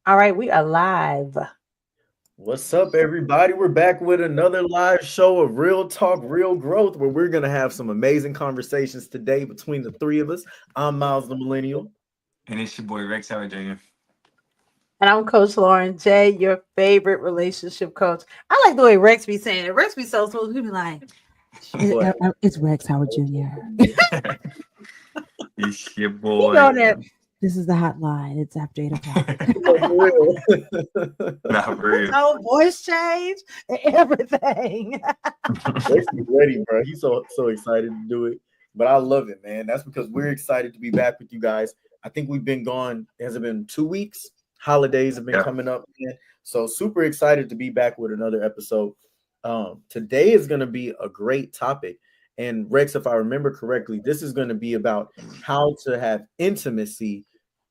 All right, we are live. What's up, everybody? We're back with another live show of Real Talk, Real Growth, where we're going to have some amazing conversations today between the three of us. I'm Miles the Millennial. And it's your boy Rex Howard Jr. And I'm Coach Lauren J, your favorite relationship coach. I like the way Rex be saying it. Rex be so smooth. He be like, What? It's Rex Howard Jr. It's your He go boy. there. This is the hotline. It's after 8 o'clock. No, for real. Not for His real. whole voice change and everything. Rex is ready, bro. He's so excited to do it. But I love it, man. That's because we're excited to be back with you guys. I think we've been gone. Has it been 2 weeks? Holidays have been Yeah. coming up, man. So super excited to be back with another episode. Today is going to be a great topic. And Rex, if I remember correctly, this is going to be about how to have intimacy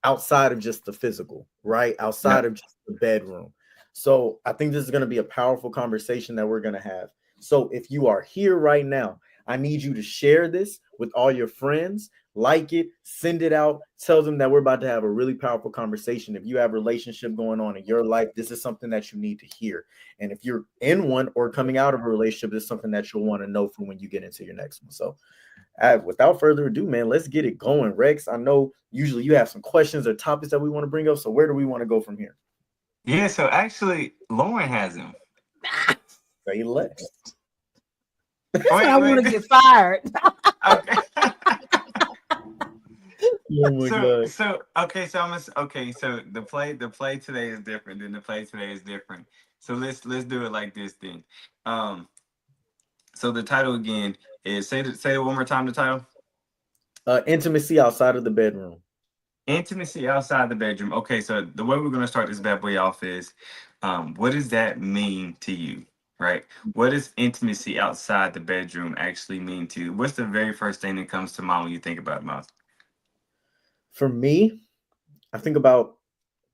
outside of just the physical, right? Outside Yeah. of just the bedroom. So I think this is going to be a powerful conversation that we're going to have. So if you are here right now, I need you to share this with all your friends, like it, send it out, tell them that we're about to have a really powerful conversation. If you have a relationship going on in your life, this is something that you need to hear. And if you're in one or coming out of a relationship, this is something that you'll want to know for when you get into your next one. So without further ado, man, let's get it going. Rex, I know usually you have some questions or topics that we want to bring up. So where do we want to go from here? Yeah, so actually Lauren has him. Say less. That's when I Wait, want to wait. get fired. Okay. Oh my god. So okay, so the play today is different than the play today is different. So let's do it like this then. Um so the title again is say it one more time, the title. Intimacy outside of the bedroom. Intimacy outside the bedroom. Okay, so the way we're gonna start this bad boy off is what does that mean to you? Right? What does intimacy outside the bedroom actually mean to you? What's the very first thing that comes to mind when you think about it, For me, I think about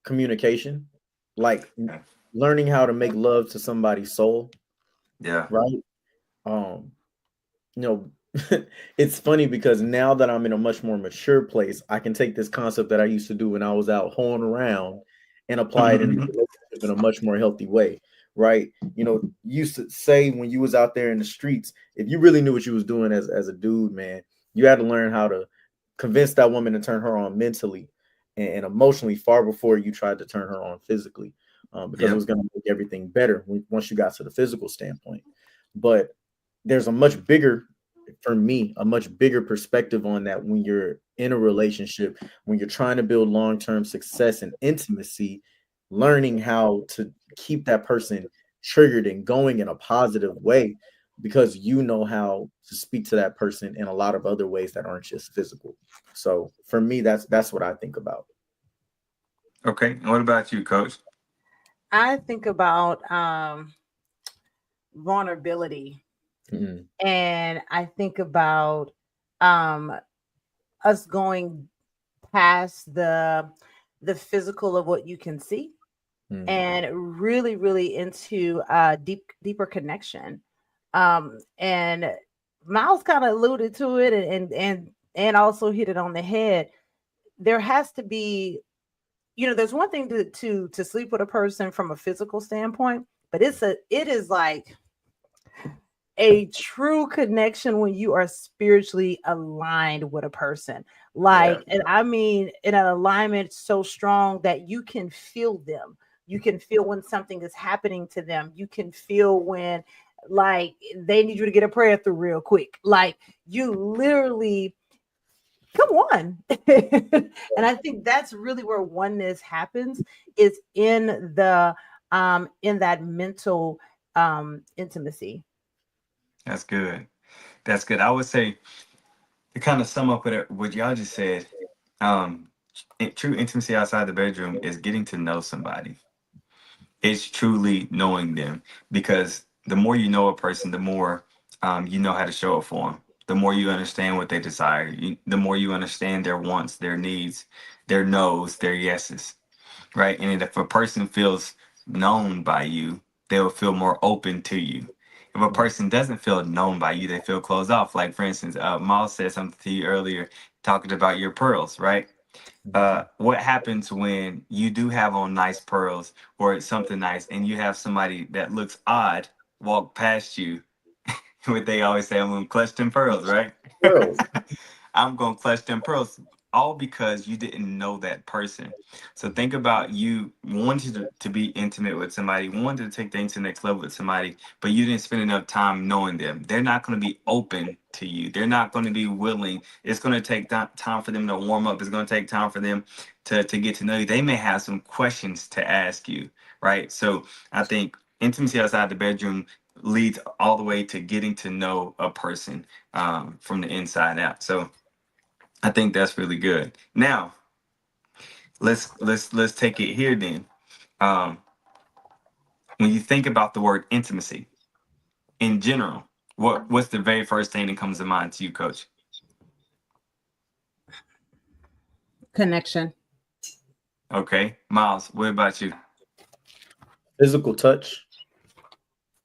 communication, like Okay. learning how to make love to somebody's soul, Yeah. right? Um, you know, it's funny because now that I'm in a much more mature place, I can take this concept that I used to do when I was out hoeing around and apply it in a relationship in a much more healthy way, right? You used to say when you was out there in the streets, if you really knew what you was doing as a dude, man, you had to learn how to convince that woman to turn her on mentally and emotionally far before you tried to turn her on physically, because it Yep. was going to make everything better once you got to the physical standpoint. But there's a much bigger for me a much bigger perspective on that when you're in a relationship, when you're trying to build long-term success and intimacy, learning how to keep that person triggered and going in a positive way because you know how to speak to that person in a lot of other ways that aren't just physical. So for me, that's what I think about. Okay. And what about you, coach? I think about vulnerability, Mm, and I think about um us going past the physical of what you can see mm, and really into deeper connection. And Miles kind of alluded to it, and also hit it on the head. There has to be, there's one thing to sleep with a person from a physical standpoint, but it is like a true connection when you are spiritually aligned with a person. Yeah. Like, and I mean, in an alignment so strong that you can feel them. You can feel when something is happening to them. You can feel when, like, they need you to get a prayer through real quick. Like, you literally come on. And I think that's really where oneness happens, is in that mental intimacy. That's good. That's good. I would say to kind of sum up what y'all just said, um, true intimacy outside the bedroom is getting to know somebody. It's truly knowing them because the more you know a person, the more you know how to show up for them. The more you understand what they desire, the more you understand their wants, their needs, their no's, their yeses, right? And if a person feels known by you, they will feel more open to you. If a mm, person doesn't feel known by you, they feel closed off. Like for instance, Miles said something to you earlier, talking about your pearls, right? What happens when you do have on nice pearls or it's something nice and you have somebody that looks odd walk past you? What they always say, I'm gonna clutch them pearls, right? Pearls. I'm gonna clutch them pearls, all because you didn't know that person. So think about you wanted to be intimate with somebody, wanted to take things to the next level with somebody, but you didn't spend enough time knowing them. They're not gonna be open to you. They're not gonna be willing. It's gonna take time for them to warm up. It's gonna take time for them to get to know you. They may have some questions to ask you, right? So I think intimacy outside the bedroom leads all the way to getting to know a person from the inside out. So I think that's really good. Now let's take it here then. Um, when you think about the word intimacy in general, what's the very first thing that comes to mind to you, Coach? Connection. Okay, Miles, what about you? Physical touch.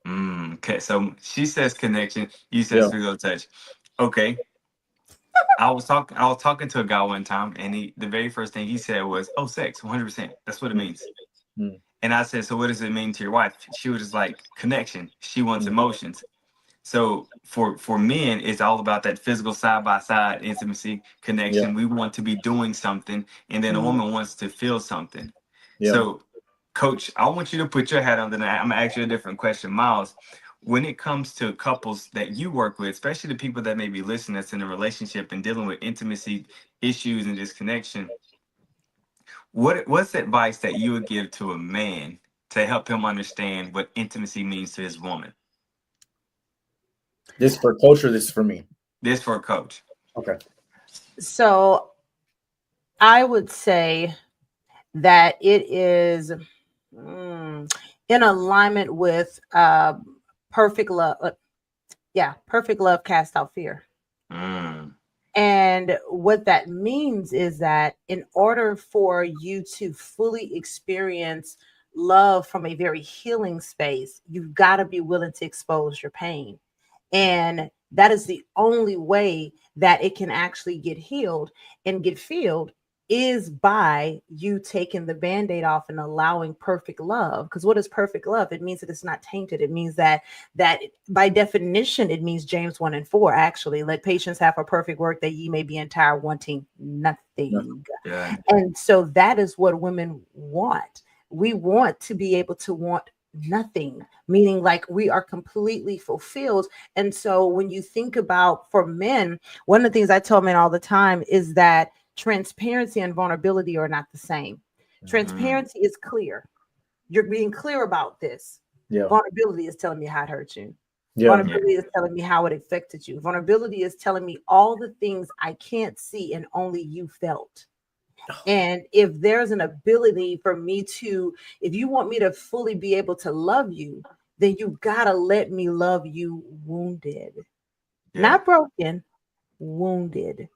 Okay, so she says connection. You says Yeah. physical touch. Okay, I was talking to a guy one time, and the very first thing he said was, "Oh, sex, 100%. That's what it Mm, means." mm, And I said, "So what does it mean to your wife?" She was just like, "Connection. She wants mm. emotions." So for men, it's all about that physical side by side intimacy Yeah. connection. We want to be doing something, and then a Mhm. woman wants to feel something. Yeah. So, Coach, I want you to put your hat on the line. I'm gonna ask you a different question, Miles. When it comes to couples that you work with, especially the people that may be listening that's in a relationship and dealing with intimacy issues and disconnection, what's the advice that you would give to a man to help him understand what intimacy means to his woman? This for culture. This for me. This for a coach. Okay. So I would say that it is in alignment with perfect love. Yeah, perfect love casts out fear. Mm, And what that means is that in order for you to fully experience love from a very healing space, you've got to be willing to expose your pain. And that is the only way that it can actually get healed and get filled is by you taking the band-aid off and allowing perfect love. Because what is perfect love? It means that it's not tainted. It means that by definition, it means James 1 and 4, actually. Let patience have a perfect work that ye may be entire, wanting Yeah. nothing. yeah. And so that is what women want. We want to be able to want nothing, meaning like we are completely fulfilled. And so when you think about for men, one of the things I tell men all the time is that transparency and vulnerability are not the same. Mm, Transparency is clear. You're being clear about this. Yeah. Vulnerability is telling me how it hurt you. Yeah. yeah. Vulnerability is telling me how it affected you. Vulnerability is telling me all the things I can't see and only you felt. And if there's an ability for me to, if you want me to fully be able to love you, then you gotta let me love you wounded, Yeah. not broken, wounded.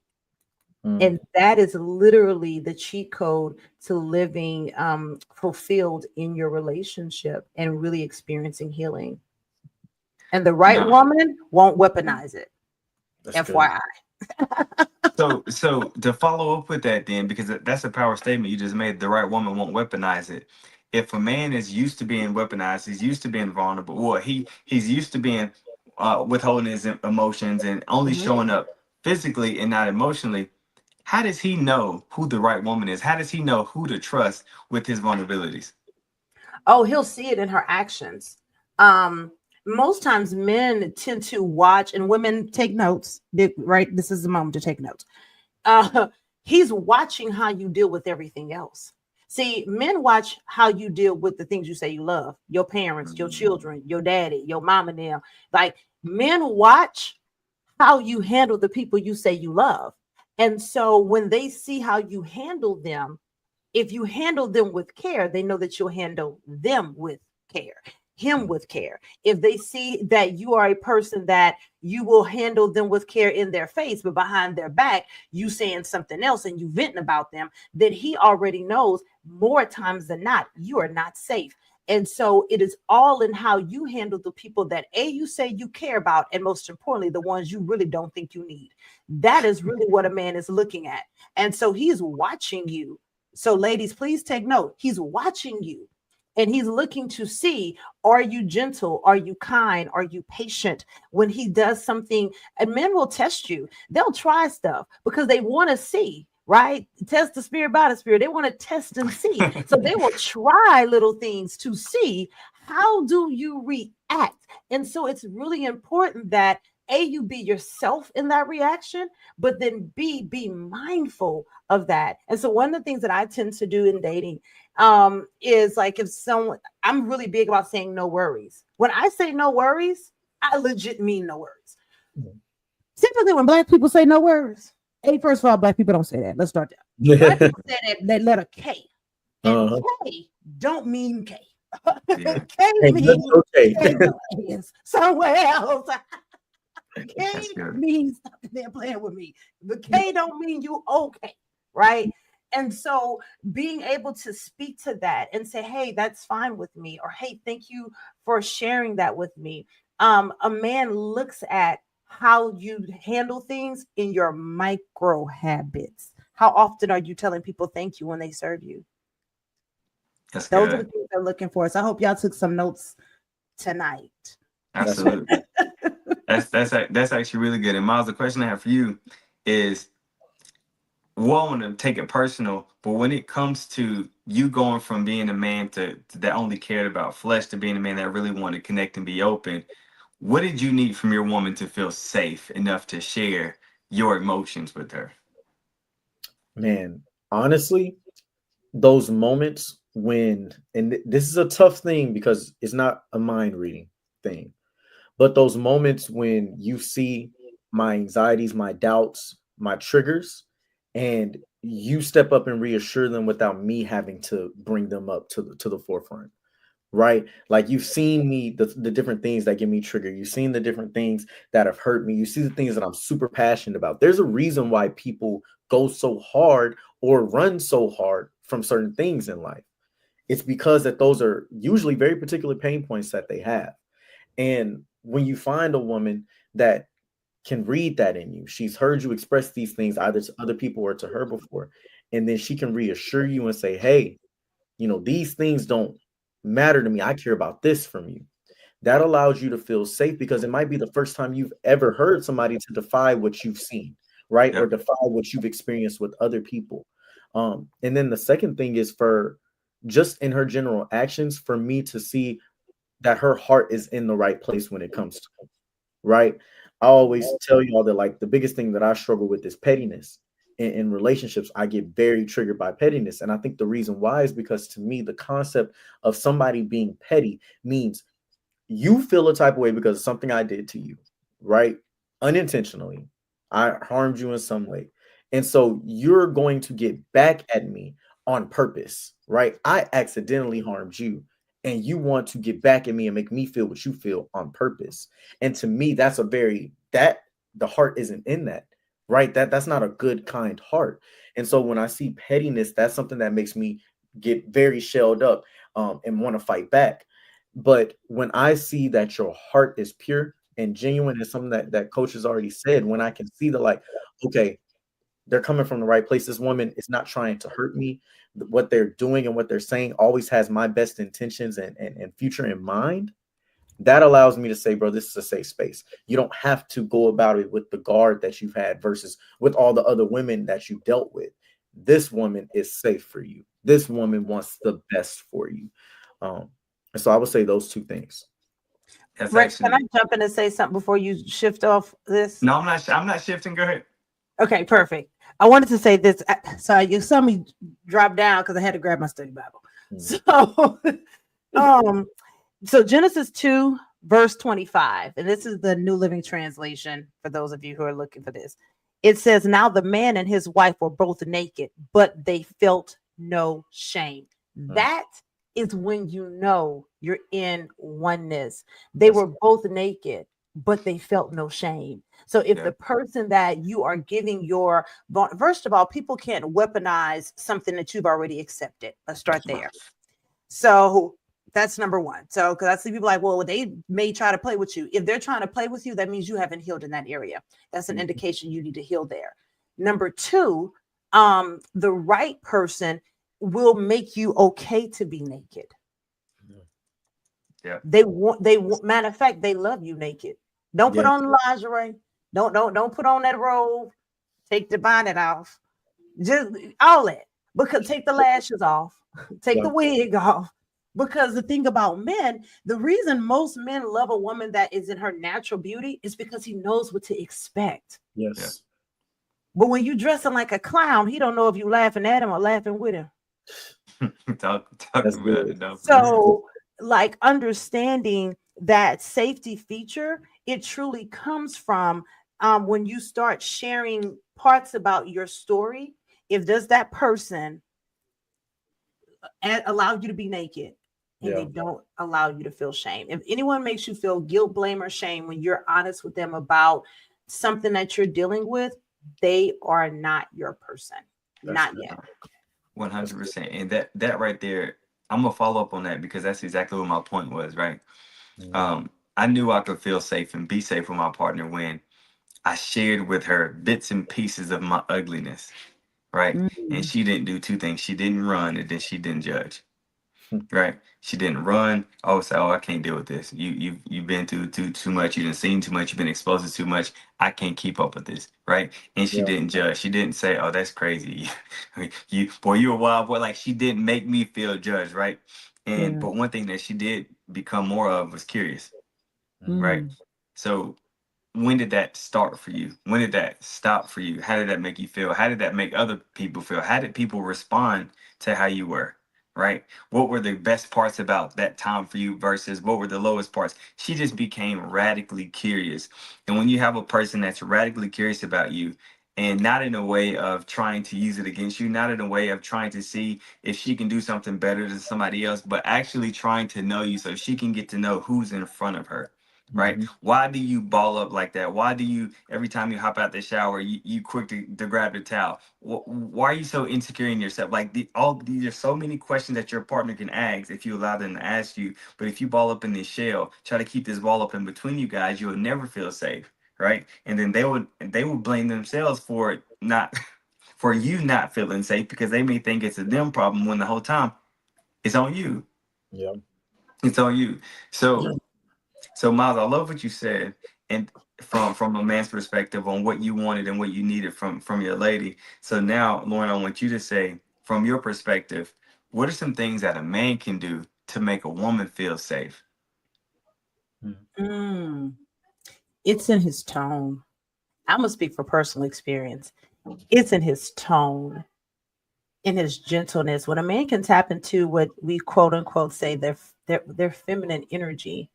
Mm. And that is literally the cheat code to living fulfilled in your relationship and really experiencing healing. And the right No. woman won't weaponize it. That's good. FYI. So to follow up with that, then, because that's a power statement you just made. The right woman won't weaponize it. If a man is used to being weaponized, he's used to being vulnerable. Well, he's used to being withholding his emotions and only Mhm. showing up physically and not emotionally. How does he know who the right woman is? How does he know who to trust with his vulnerabilities? Oh, he'll see it in her actions. Um, Most times men tend to watch and women take notes, right? This is the moment to take notes. Uh, he's watching how you deal with everything else. See, men watch how you deal with the things you say you love, your parents, your Mm, children, your daddy, your mom, and them. Like men watch how you handle the people you say you love. And so when they see how you handle them, if you handle them with care, they know that you'll handle them with care, him Mm. with care. If they see that you are a person that you will handle them with care in their face, but behind their back, you saying something else and you venting about them, then he already knows more times than not, you are not safe. And so it is all in how you handle the people that you say you care about, and most importantly, the ones you really don't think you need. That is really what a man is looking at. And so he's watching you. So, ladies, please take note. He's watching you. And he's looking to see, are you gentle? Are you kind? Are you patient? When he does something, and men will test you. They'll try stuff because they want to see, right? Test the spirit by the spirit. They want to test and see. So they will try little things to see, how do you react? And so it's really important that you be yourself in that reaction, but then be mindful of that. And so one of the things that I tend to do in dating is like, if someone, I'm really big about saying no worries. When I say no worries, I legit mean no worries. Typically when black people say no worries, first of all, black people don't say that. Let's start there. Black people say that letter K, and K don't mean K. Yeah. K Hey, means okay. K is somewhere else. K That's good. means stop there playing with me. The K don't mean you okay, right? And so being able to speak to that and say, hey, that's fine with me, or hey, thank you for sharing that with me. A man looks at how you handle things in your micro habits. How often are you telling people thank you when they serve you? That's Those are the good. things they're looking for. So I hope y'all took some notes tonight. That's Absolutely. That's actually really good. And Miles, the question I have for you is, want to take it personal, but when it comes to you going from being a man that only cared about flesh to being a man that really wanted to connect and be open, what did you need from your woman to feel safe enough to share your emotions with her? Man, honestly, those moments when, and this is a tough thing because it's not a mind reading thing, but those moments when you see my anxieties, my doubts, my triggers, and you step up and reassure them without me having to bring them up to the forefront, right? Like you've seen me, the different things that get me triggered. You've seen the different things that have hurt me. You see the things that I'm super passionate about. There's a reason why people go so hard or run so hard from certain things in life. It's because that those are usually very particular pain points that they have. And when you find a woman that can read that in you, she's heard you express these things either to other people or to her before, and then she can reassure you and say, hey, these things don't matter to me. I care about this from you. That allows you to feel safe because it might be the first time you've ever heard somebody to defy what you've seen, right? Or Yep. defy what you've experienced with other people. And then the second thing is for just in her general actions, for me to see that her heart is in the right place when it comes to it, right? I always tell y'all that like the biggest thing that I struggle with is pettiness. In relationships, I get very triggered by pettiness. And I think the reason why is because to me, the concept of somebody being petty means you feel a type of way because of something I did to you, right? Unintentionally. I harmed you in some way. And so you're going to get back at me on purpose, right? I accidentally harmed you and you want to get back at me and make me feel what you feel on purpose. And to me, that's that the heart isn't in that, right? That's not a good, kind heart. And so when I see pettiness, that's something that makes me get very shelled up and want to fight back. But when I see that your heart is pure and genuine, is something that coach has already said, when I can see that, like, okay, they're coming from the right place. This woman is not trying to hurt me. What they're doing and what they're saying always has my best intentions and future in mind. That allows me to say, bro, this is a safe space. You don't have to go about it with the guard that you've had versus with all the other women that you dealt with. This woman is safe for you. This woman wants the best for you. And so I would say those two things. That's Rex, can I actually jump in and say something before you shift off this? no. I'm not shifting. Go ahead. Okay, perfect. I wanted to say this. So you saw me drop down because I had to grab my study Bible. So, um, so Genesis 2, verse 25, and this is the New Living Translation for those of you who are looking for this. It says, now the man and his wife were both naked, but they felt no shame. That is when you know you're in oneness. They were both naked, but they felt no shame. So if the person that you are giving your, first of all, people can't weaponize something that you've already accepted. Let's start there. So That's number one. So, because I see people like, well, they may try to play with you. If they're trying to play with you, that means you haven't healed in that area. That's an Mhm. indication you need to heal there. Number two, the right person will make you okay to be naked. Yeah. Matter of fact, they love you naked. Don't put Yeah. on lingerie. Don't put on that robe. Take the bonnet off. Just all that. Because take the lashes off. Take Yeah. the wig off. Because the thing about men, the reason most men love a woman that is in her natural beauty is because he knows what to expect. Yeah. Yes. But when you dressing like a clown, he don't know if you laughing at him or laughing with him. Talk That's about good. it, though, for real. So, like understanding that safety feature, it truly comes from when you start sharing parts about your story. If does that person allow you to be naked and they Yeah. don't allow you to feel shame. If anyone makes you feel guilt, blame, or shame when you're honest with them about something that you're dealing with, they are not your person. That's Not good. yet. That's good. 100%. And that right there, I'm gonna follow up on that because that's exactly what my point was, right? Mhm. I knew I could feel safe and be safe with my partner when I shared with her bits and pieces of my ugliness, right? And Mm, she didn't do two things. She didn't run and then she didn't judge. Right. She didn't run. Oh, say, oh, I can't deal with this. You've been through too much. You didn't seen too much. You've been exposed to too much. I can't keep up with this. Right. And she Yeah. didn't judge. She didn't say, oh, that's crazy. You boy, you a wild boy. Like she didn't make me feel judged. Right. And yeah. but one thing that she did become more of was curious. Mhm. Right. Mm, So when did that start for you? When did that stop for you? How did that make you feel? How did that make other people feel? How did people respond to how you were? Right? What were the best parts about that time for you versus what were the lowest parts? She just became radically curious. And when you have a person that's radically curious about you, and not in a way of trying to use it against you, not in a way of trying to see if she can do something better than somebody else, but actually trying to know you so she can get to know who's in front of her, right? Mhm. Why do you ball up like that? Why do you, every time you hop out the shower, you quick to grab the towel? Why are you so insecure in yourself? Like all these are so many questions that your partner can ask if you allow them to ask you. But if you ball up in this shell, try to keep this ball up in between you guys, you'll never feel safe, right? And then they would blame themselves for it not for you not feeling safe because they may think it's a them problem when the whole time it's on you. Yeah. It's on you. So Miles, I love what you said, and from a man's perspective on what you wanted and what you needed from your lady. So now, Lauren, I want you to say, from your perspective, what are some things that a man can do to make a woman feel safe? Mhm. mm. It's in his tone. I'm gonna speak for personal experience. It's in his tone, in his gentleness. When a man can tap into what we quote unquote say their feminine energy,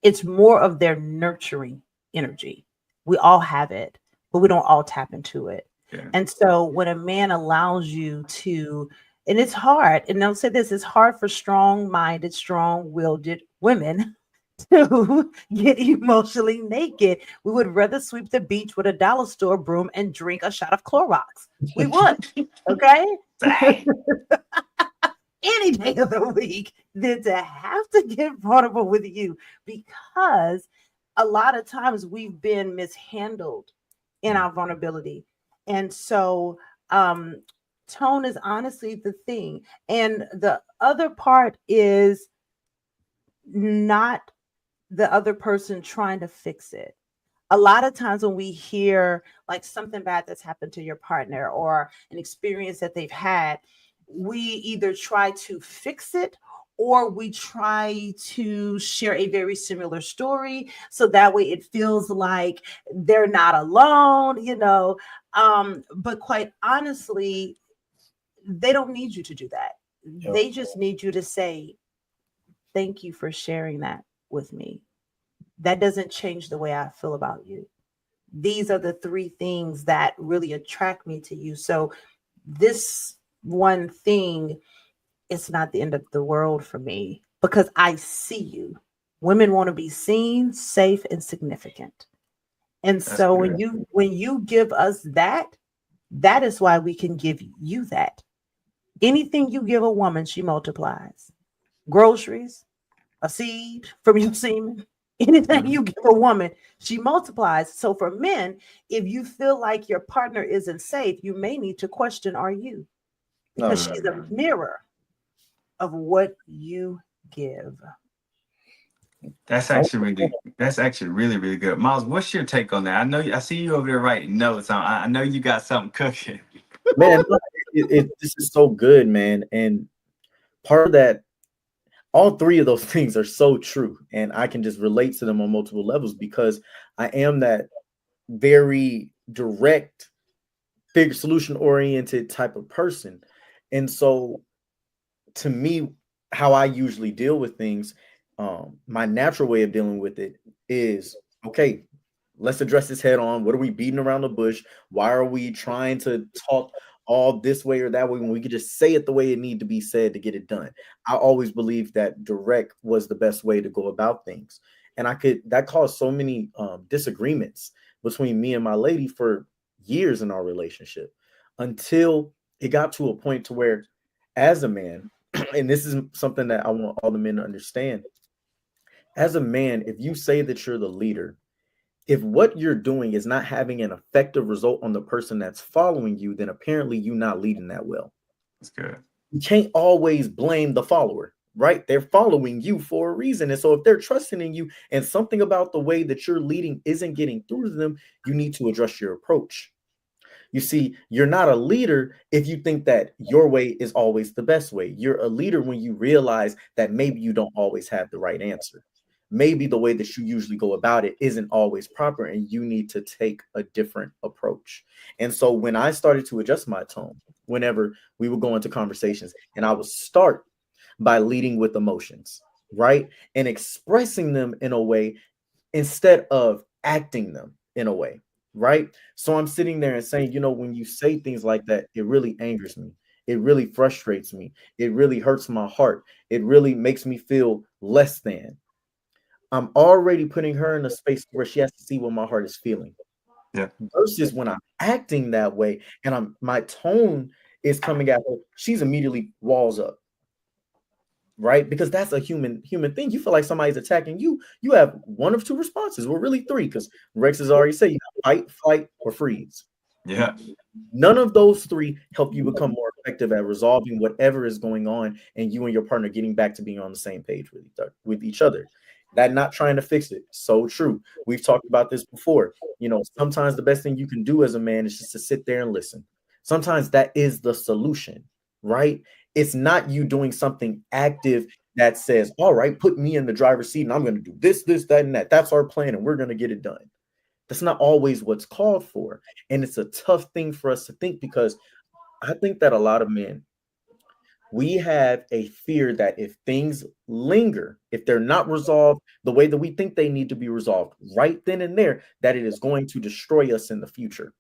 it's more of their nurturing energy. We all have it, but we don't all tap into it. Yeah, And so when a man allows you to, and it's hard, and I'll say this, it's hard for strong-minded, strong-willed women to get emotionally naked. We would rather sweep the beach with a dollar store broom and drink a shot of Clorox. We would, okay? say, Any day of the week than to have to get vulnerable with you, because a lot of times we've been mishandled in Mhm. our vulnerability. And so um tone is honestly the thing. And the other part is not the other person trying to fix it. A lot of times when we hear like something bad that's happened to your partner or an experience that they've had, we either try to fix it or we try to share a very similar story so that way it feels like they're not alone. But quite honestly, they don't need you to do that. Yeah. They just need you to say thank you for sharing that with me. That doesn't change the way I feel about you. These are the three things that really attract me to you. So this one thing is not the end of the world for me because I see you. Women want to be seen, safe, and significant. And that's so good. when you give us that, that is why we can give you that. Anything you give a woman, she multiplies. Groceries, a seed from your semen. Anything Mhm. you give a woman, she multiplies. So for men, if you feel like your partner isn't safe, you may need to question, are you? No, Because no, she's Mm. a mirror of what you give. That's actually really, really good. Miles, what's your take on that? I see you over there writing notes. I know you got something cooking. man. No, this is so good, man. And part of that, all three of those things are so true, and I can just relate to them on multiple levels because I am that very direct, figure solution oriented type of person. And so to me, how I usually deal with things, my natural way of dealing with it is okay, let's address this head on. What are we beating around the bush? Why are we trying to talk all this way or that way when we could just say it the way it need to be said to get it done? I always believed that direct was the best way to go about things. And that caused so many disagreements between me and my lady for years in our relationship until it got to a point to where as a man, and this is something that I want all the men to understand. As a man, if you say that you're the leader, if what you're doing is not having an effective result on the person that's following you, then apparently you're not leading that well. That's good. You can't always blame the follower, right? They're following you for a reason. And so if they're trusting in you and something about the way that you're leading isn't getting through to them, you need to adjust your approach. You see, you're not a leader if you think that your way is always the best way. You're a leader when you realize that maybe you don't always have the right answer. Maybe the way that you usually go about it isn't always proper and you need to take a different approach. And so when I started to adjust my tone, whenever we would go into conversations, and I would start by leading with emotions, right? And expressing them in a way instead of acting them in a way, right? So I'm sitting there and saying, when you say things like that, it really angers me. It really frustrates me. It really hurts my heart. It really makes me feel less than. I'm already putting her in a space where she has to see what my heart is feeling. Yeah. Versus when I'm acting that way and my tone is coming at her, she's immediately walls up, right? Because that's a human thing. You feel like somebody's attacking you. You have one of two responses. Well, really three, because Rex has already said you have fight, flight, or freeze. Yeah. None of those three help you become more effective at resolving whatever is going on, and you and your partner getting back to being on the same page with each other. That not trying to fix it. So true. We've talked about this before. Sometimes the best thing you can do as a man is just to sit there and listen. Sometimes that is the solution, right? It's not you doing something active that says, all right, put me in the driver's seat and I'm going to do this, this, that, and that. That's our plan and we're going to get it done. That's not always what's called for. And it's a tough thing for us to think because I think that a lot of men, we have a fear that if things linger, if they're not resolved the way that we think they need to be resolved right then and there, that it is going to destroy us in the future.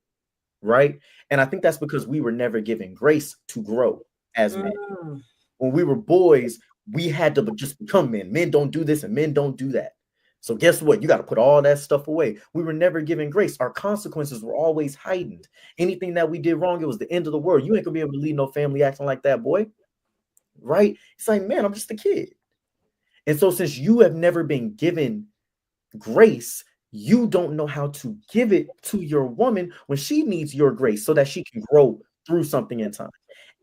Right. And I think that's because we were never given grace to grow as men. Mm. When we were boys, we had to just become men. Men don't do this and men don't do that. So guess what? You got to put all that stuff away. We were never given grace. Our consequences were always heightened. Anything that we did wrong, it was the end of the world. You ain't gonna be able to lead no family acting like that, boy. Right? It's like, man, I'm just a kid. And so since you have never been given grace, you don't know how to give it to your woman when she needs your grace so that she can grow through something in time.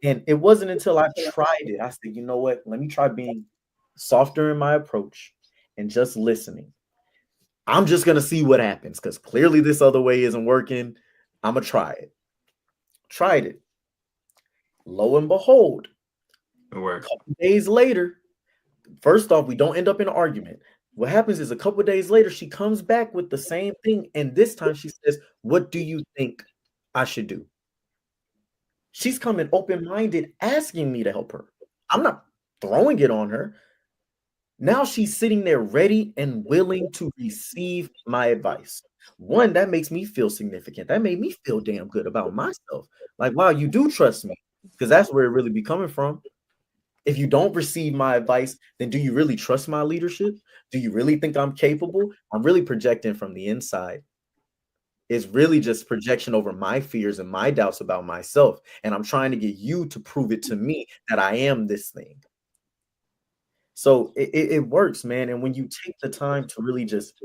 And it wasn't until I tried it, I said, you know what? Let me try being softer in my approach and just listening. I'm just going to see what happens because clearly this other way isn't working. I'm going to try it. Tried it. Lo and behold, It a worked. couple days later, first off, we don't end up in an argument. What happens is a couple of days later, she comes back with the same thing. And this time she says, what do you think I should do? She's coming open minded, asking me to help her. I'm not throwing it on her. Now she's sitting there ready and willing to receive my advice. One, that makes me feel significant. That made me feel damn good about myself. Like, wow, you do trust me. Because that's where it really be coming from. If you don't receive my advice, then do you really trust my leadership? Do you really think I'm capable? I'm really projecting from the inside. It's really just projection over my fears and my doubts about myself. And I'm trying to get you to prove it to me that I am this thing. So it works, man. And when you take the time to really just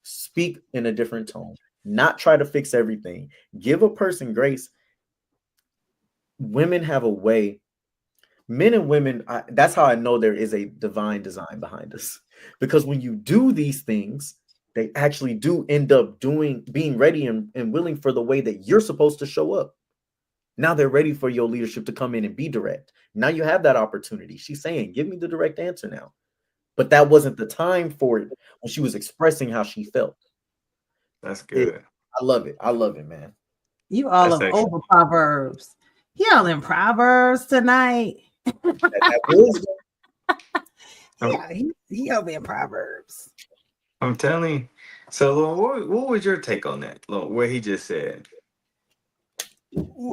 speak in a different tone, not try to fix everything, give a person grace. Women have a way, men and women, that's how I know there is a divine design behind us. Because when you do these things, they actually do end up being ready and willing for the way that you're supposed to show up. Now they're ready for your leadership to come in and be direct. Now you have that opportunity. She's saying, give me the direct answer now. But that wasn't the time for it when she was expressing how she felt. That's It, good. I love it. I love it, man. You all That's of excellent. over Proverbs. Y'all in Proverbs tonight. That wisdom. I'm, Yeah, he over in Proverbs. I'm telling you. So, Lord, what was your take on that, Lord? What he just said?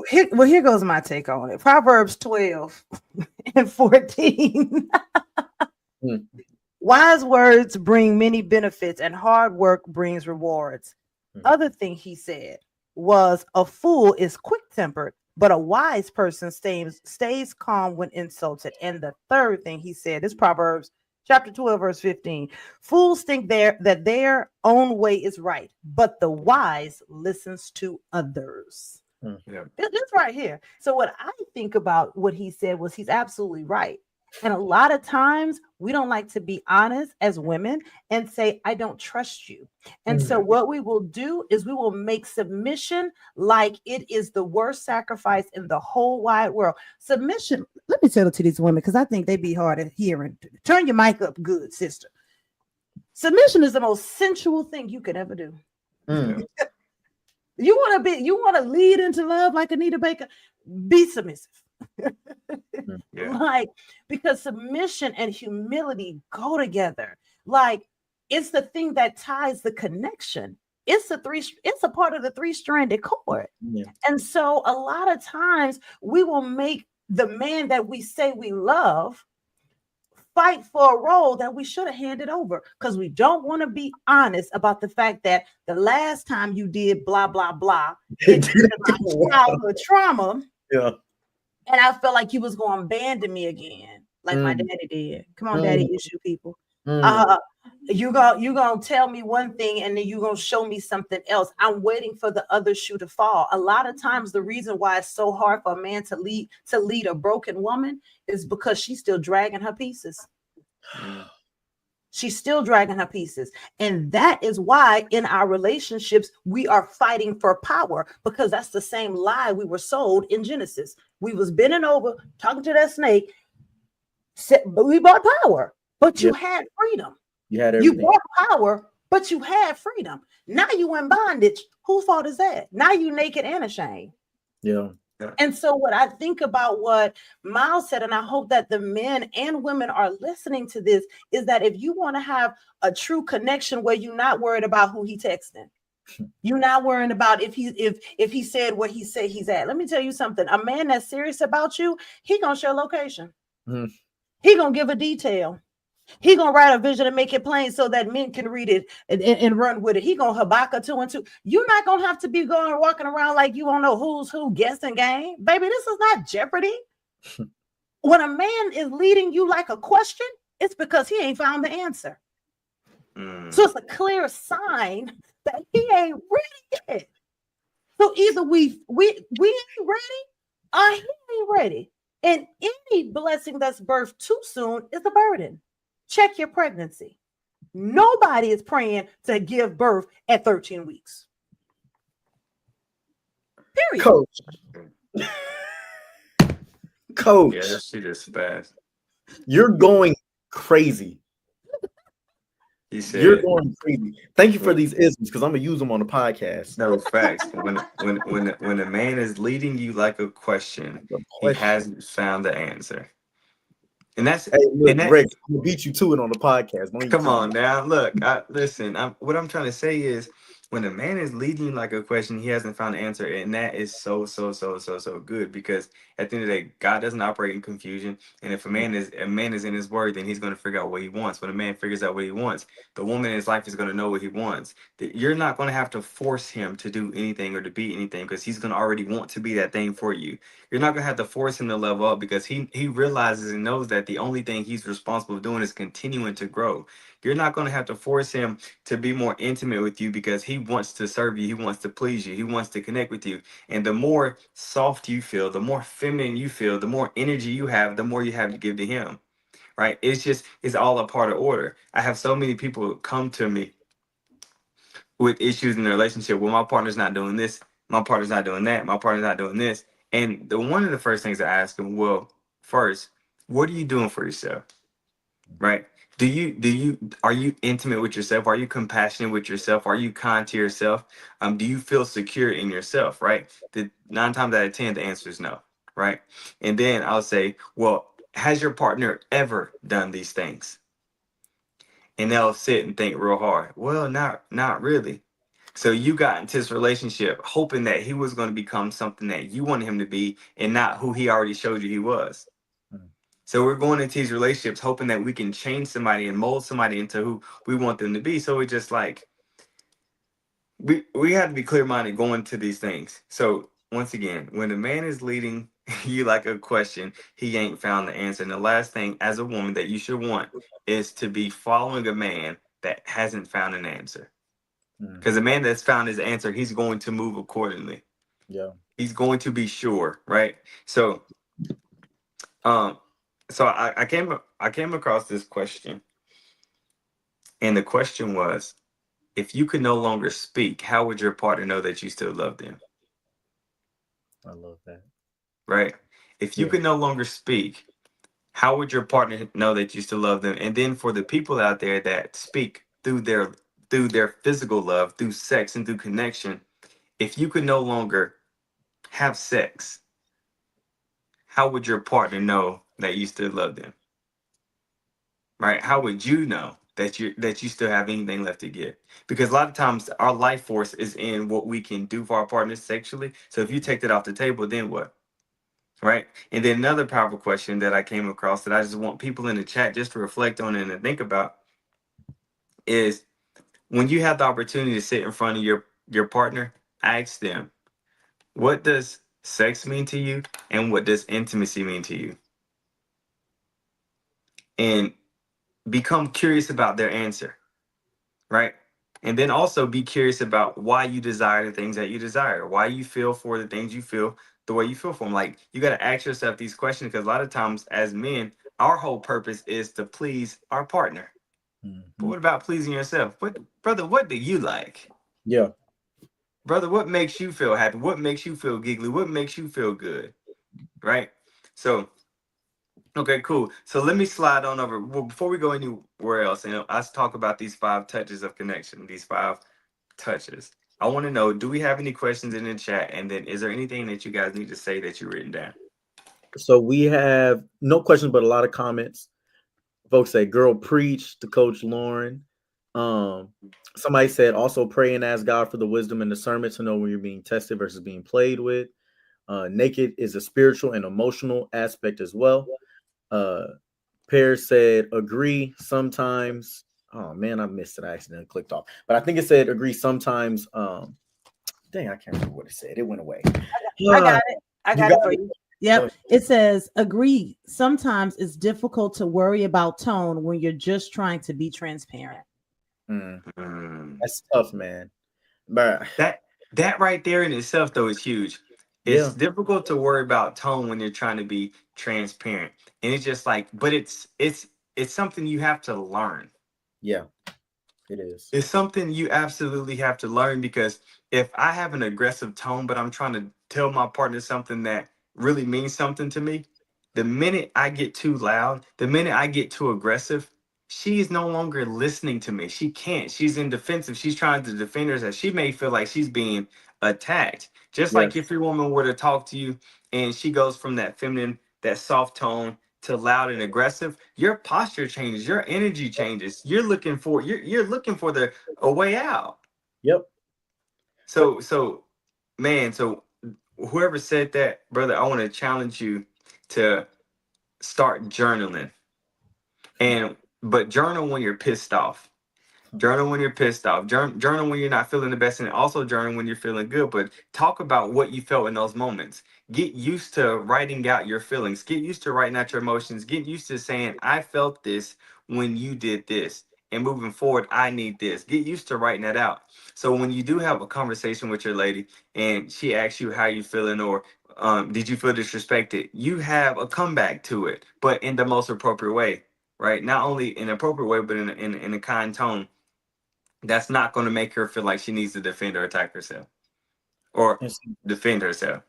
Here goes my take on it. Proverbs 12 and 14. Hmm. Wise words bring many benefits, and hard work brings rewards. Other thing he said was a fool is quick-tempered, but a wise person stays calm when insulted. And the third thing he said is Proverbs chapter 12, verse 15. Fools think that their own way is right, but the wise listens to others. Yeah. This right here. So what I think about what he said was he's absolutely right. And a lot of times we don't like to be honest as women and say, I don't trust you. And so what we will do is we will make submission like it is the worst sacrifice in the whole wide world. Submission, let me tell it to these women because I think they be hard of hearing. Turn your mic up good, sister. Submission is the most sensual thing you could ever do. Mm. You want to lead into love like Anita Baker, be submissive. Yeah. Like, because submission and humility go together. Like, it's the thing that ties the connection. It's a part of the three-stranded cord. Yeah. And so a lot of times we will make the man that we say we love fight for a role that we should have handed over because we don't want to be honest about the fact that the last time you did blah blah blah, it triggered my childhood trauma. Yeah. And I felt like you was going to abandon me again, like my Mm. daddy did. Come on, daddy Mm. issue people. Mm. You gonna tell me one thing and then you gonna show me something else. I'm waiting for the other shoe to fall. A lot of times, the reason why it's so hard for a man to lead a broken woman is because she's still dragging her pieces. Mm. She's still dragging her pieces. And that is why in our relationships, we are fighting for power because that's the same lie we were sold in Genesis. We was bending over, talking to that snake, but we bought power, but you Yep. had freedom. You had You everything. bought power, but you had freedom. Now you in bondage. Whose fault is that? Now you naked and ashamed. Yeah. And so what I think about what Miles said, and I hope that the men and women are listening to this, is that if you want to have a true connection where you're not worried about who he texting, you're not worrying about if he said where he said he's at. Let me tell you something. A man that's serious about you, he gonna share location. Mhm. He gonna give a detail. He gonna write a vision and make it plain so that men can read it and run with it. He gonna Habakkuk 2 and 2. You're not gonna have to be going walking around like you don't know who's who, guessing game. Baby, this is not Jeopardy. When a man is leading you like a question, it's because he ain't found the answer. So it's a clear sign that he ain't ready yet. So either we ain't ready or he ain't ready. And any blessing that's birthed too soon is a burden. Check your pregnancy. Nobody is praying to give birth at 13 weeks. Period. Coach. Coach. Yeah, she just fast. You're going crazy. He You're said, going crazy. Thank you for these isms because I'm gonna use them on the podcast. no facts. When a man is leading you like a question, The he question. hasn't found the answer. And that's Hey, look, and that. Rex, I'm gonna beat you to it on the podcast. Don't even Come try. on now, look. Listen. What I'm trying to say is, when a man is leading you like a question, he hasn't found an answer, and that is so good, because at the end of the day, God doesn't operate in confusion. And if a man is in his word, then he's going to figure out what he wants. When a man figures out what he wants, the woman in his life is going to know what he wants. That you're not going to have to force him to do anything or to be anything, because he's going to already want to be that thing for you. You're not going to have to force him to level up, because he realizes and knows that the only thing he's responsible for doing is continuing to grow. You're not going to have to force him to be more intimate with you, because he wants to serve you, he wants to please you, he wants to connect with you. And the more soft you feel, the more feminine you feel, the more energy you have, the more you have to give to him. Right? It's all a part of order. I have so many people come to me with issues in their relationship. Well, my partner's not doing this, my partner's not doing that, my partner's not doing this. And the one of the first things I ask them, well, first, what are you doing for yourself? Right? Do you are you intimate with yourself? Are you compassionate with yourself? Are you kind to yourself? Do you feel secure in yourself? Right? The 9 times out of 10, the answer is no. Right? And then I'll say, well, has your partner ever done these things? And they'll sit and think real hard. Well, not really. So you got into this relationship hoping that he was going to become something that you wanted him to be, and not who he already showed you he was. Mm. So we're going into these relationships hoping that we can change somebody and mold somebody into who we want them to be. So we just like we have to be clear minded going to these things. So once again, when a man is leading you like a question, he ain't found the answer. And the last thing as a woman that you should want is to be following a man that hasn't found an answer. Because a Mhm. man that's found his answer, he's going to move accordingly. Yeah. He's going to be sure, right? So um I came across this question, and the question was, if you could no longer speak, how would your partner know that you still love them? I love that. Right? If you Yeah. could no longer speak, how would your partner know that you still love them? And then for the people out there that speak through their physical love, through sex and through connection, if you could no longer have sex, how would your partner know that you still love them? Right? How would you know that you still have anything left to give? Because a lot of times our life force is in what we can do for our partners sexually. So if you take that off the table, then what? Right? And then another powerful question that I came across that I just want people in the chat just to reflect on and to think about is, when you have the opportunity to sit in front of your partner, ask them, what does sex mean to you, and what does intimacy mean to you? And become curious about their answer, right? And then also be curious about why you desire the things that you desire, why you feel for the things you feel the way you feel for them. Like, you got to ask yourself these questions, because a lot of times as men, our whole purpose is to please our partner. But Mhm. what about pleasing yourself? What, brother, what do you like? Yeah. Brother, what makes you feel happy? What makes you feel giggly? What makes you feel good? Right? So, okay, cool. So let me slide on over. Well, before we go anywhere else, let's talk about these 5 touches of connection, these 5 touches. I want to know, do we have any questions in the chat? And then is there anything that you guys need to say that you written down? So we have no questions, but a lot of comments. Folks say, "Girl, preach" to Coach Lauren. Um, Somebody said, "Also pray and ask God for the wisdom and discernment to know when you're being tested versus being played with." Naked is a spiritual and emotional aspect as well. Uh, Pear said, "Agree sometimes." Oh man, I missed it. I accidentally clicked off, but I think it said, "Agree sometimes." Dang, I can't remember what it said. It went away. I Ah, got it. I you got got it for it. you. Oh, Yep. It says, agree. Sometimes it's difficult to worry about tone when you're just trying to be transparent. mm, Mm. that's tough, man. But That right there in itself though is huge. It's yeah, difficult to worry about tone when you're trying to be transparent. And it's just like, but it's something you have to learn. yeah, it is. It's something you absolutely have to learn, because if I have an aggressive tone, but I'm trying to tell my partner something that really means something to me, the minute I get too loud, the minute I get too aggressive, she is no longer listening to me. She can't. She's in defensive. She's trying to defend herself. She may feel like she's being attacked. Just like Yes. if your woman were to talk to you and she goes from that feminine, that soft tone to loud and aggressive, your posture changes, your energy changes. You're looking for the a way out. Yep. So man, so whoever said that, brother, I want to challenge you to start journaling. And but journal when you're pissed off. Journal when you're pissed off. Journal when you're not feeling the best, and also journal when you're feeling good. But talk about what you felt in those moments. Get used to writing out your feelings. Get used to writing out your emotions. Get used to saying, I felt this when you did this. And moving forward, I need this. Get used to writing that out. So when you do have a conversation with your lady and she asks you how you feeling, or did you feel disrespected, you have a comeback to it, but in the most appropriate way, right? Not only in an appropriate way, but in a kind tone that's not going to make her feel like she needs to defend or attack herself or And, see, defend herself.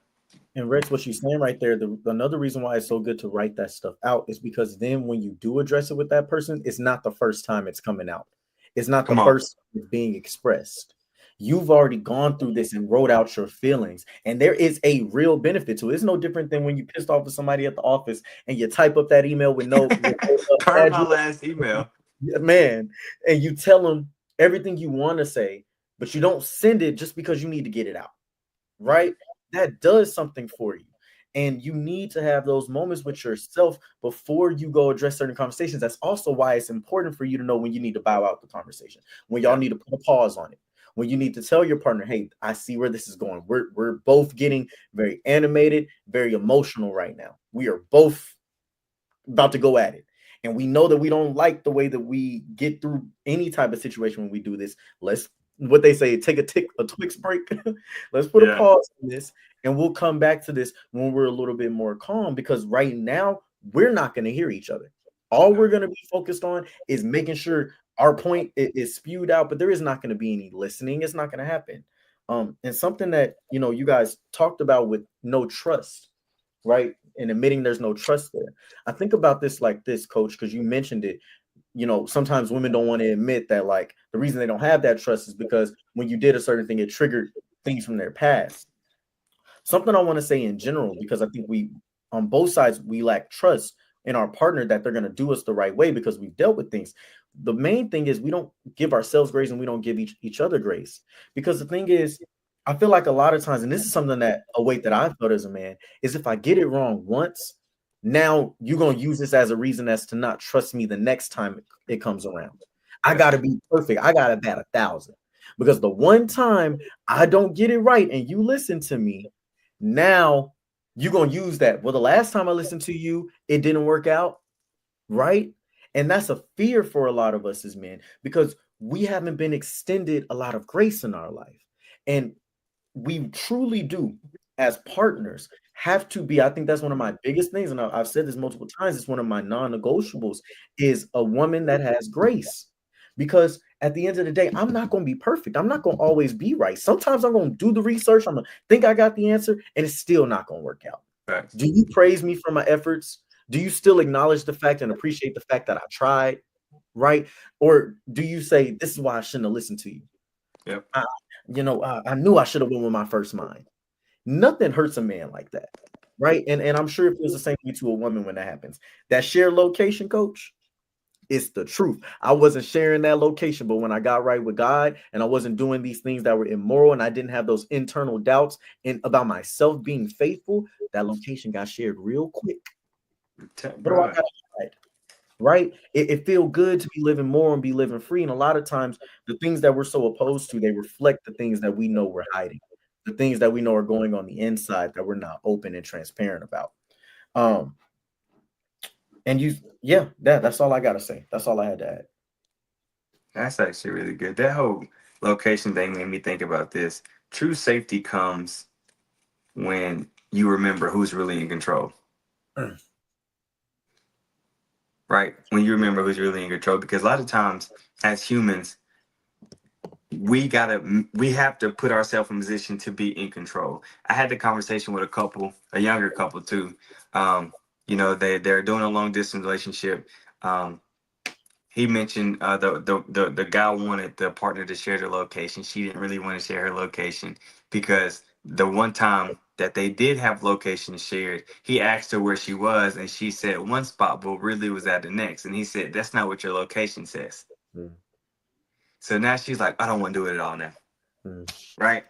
and Rex, what you're saying right there, another reason why it's so good to write that stuff out is because then when you do address it with that person, it's not the first time it's coming out. It's not the Come on. first time it's being expressed. You've already gone through this and wrote out your feelings, and there is a real benefit to it. It's no different than when you pissed off at somebody at the office and you type up that email with no Per my address, last email. man, and you tell them everything you want to say, but you don't send it just because you need to get it out, right? That does something for you. And you need to have those moments with yourself before you go address certain conversations. That's also why it's important for you to know when you need to bow out the conversation, when y'all Yeah. need to put a pause on it, when you need to tell your partner, hey, I see where this is going. We're both getting very animated, very emotional right now. We are both about to go at it. And we know that we don't like the way that we get through any type of situation when we do this. Let's, what they say, take a Twix break. Let's put a Yeah. pause on this, and we'll come back to this when we're a little bit more calm, because right now we're not going to hear each other. All Yeah. we're going to be focused on is making sure our point is spewed out, but there is not going to be any listening. It's not going to happen. And something that, you guys talked about with no trust, right? And admitting there's no trust there. I think about this like this, coach, because you mentioned it. Sometimes women don't want to admit that, like, the reason they don't have that trust is because when you did a certain thing, it triggered things from their past. Something I want to say in general, because I think we, on both sides, we lack trust in our partner that they're going to do us the right way because we've dealt with things. The main thing is we don't give ourselves grace and we don't give each other grace. Because the thing is, I feel like a lot of times, and this is something that a weight that I've felt as a man, is if I get it wrong once, now you're going to use this as a reason as to not trust me the next time it comes around. I Yeah. got to be perfect. I got to bat 1,000. Because the one time I don't get it right and you listen to me, now you're going to use that. Well, the last time I listened to you, it didn't work out, right? And that's a fear for a lot of us as men because we haven't been extended a lot of grace in our life. And we truly do, as partners, have to be. I think that's one of my biggest things. And I've said this multiple times. It's one of my non-negotiables is a woman that has grace. Because at the end of the day, I'm not going to be perfect. I'm not going to always be right. Sometimes I'm going to do the research. I'm going to think I got the answer, and it's still not going to work out. Facts. Do you praise me for my efforts? Do you still acknowledge the fact and appreciate the fact that I tried? Right? Or do you say, this is why I shouldn't have listened to you? Yep. I, I knew I should have went with my first mind. Nothing hurts a man like that. Right? And I'm sure it feels the same way to a woman when that happens. That shared location, coach, it's the truth. I wasn't sharing that location, but when I got right with God and I wasn't doing these things that were immoral and I didn't have those internal doubts and about myself being faithful, that location got shared real quick. What do I Bruh. got to hide? Right? It feel good to be living more and be living free. And a lot of times, the things that we're so opposed to, they reflect the things that we know we're hiding, the things that we know are going on the inside that we're not open and transparent about. Um, and yeah, that's all I gotta say. That's all I had to add. That's actually really good. That whole location thing made me think about this. True safety comes when you remember who's really in control, right? When you remember who's really in control, because a lot of times as humans, we have to put ourselves in position to be in control. I had the conversation with a couple, a younger couple too. Um, they're doing a long distance relationship. Um, he mentioned the guy wanted the partner to share the location. She didn't really want to share her location because the one time that they did have locations shared, he asked her where she was, and she said one spot, but really was at the next. And he said, "That's not what your location says." Mm, So now she's like, "I don't want to do it at all now." mm, Right?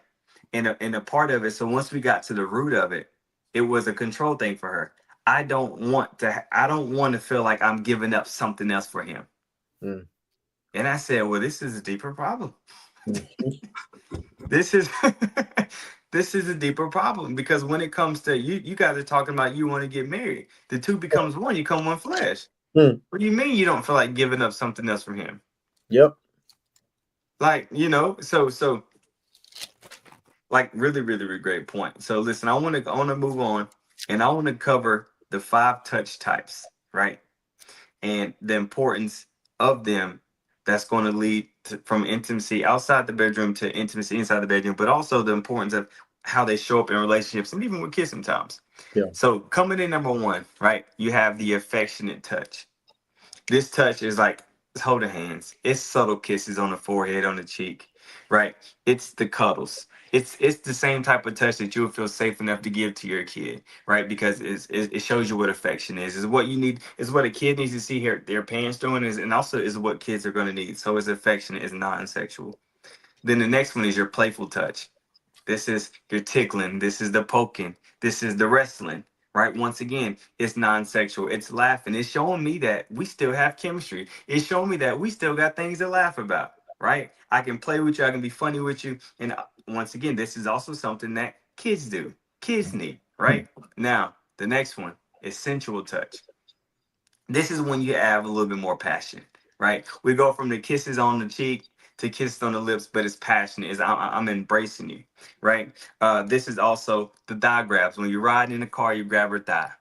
And a part of it. So once we got to the root of it, it was a control thing for her. I don't want to feel like I'm giving up something else for him. Mm. And I said, well, this is a deeper problem. Mm. This is this is a deeper problem because when it comes to you guys are talking about you want to get married. The two becomes one, you come one flesh. Mm. What do you mean you don't feel like giving up something else for him? Yep. Like, so like really, really, really great point. So listen, I want to move on and I want to cover the 5 touch types, right? And the importance of them that's going to lead to, from intimacy outside the bedroom to intimacy inside the bedroom, but also the importance of how they show up in relationships and even with kids sometimes. Yeah. So coming in number one, right? You have the affectionate touch. This touch is like it's holding hands. It's subtle kisses on the forehead, on the cheek, right? It's the cuddles. It's the same type of touch that you'll feel safe enough to give to your kid, right? Because it shows you what affection is. Is what you need. Is what a kid needs to see here their parents doing is, and also is what kids are going to need. So it's affectionate, it's non-sexual. Then the next one is your playful touch. This is your tickling. This is the poking. This is the wrestling. Right? Once again, it's non-sexual. It's laughing. It's showing me that we still have chemistry. It's showing me that we still got things to laugh about. Right? I can play with you. I can be funny with you. And once again, this is also something that kids do. Kids need. Right? Now, the next one is sensual touch. This is when you add a little bit more passion, right? We go from the kisses on the cheek to kisses on the lips, but it's passionate. I'm embracing you, right? This is also the thigh grabs. When you're riding in the car, you grab her thigh,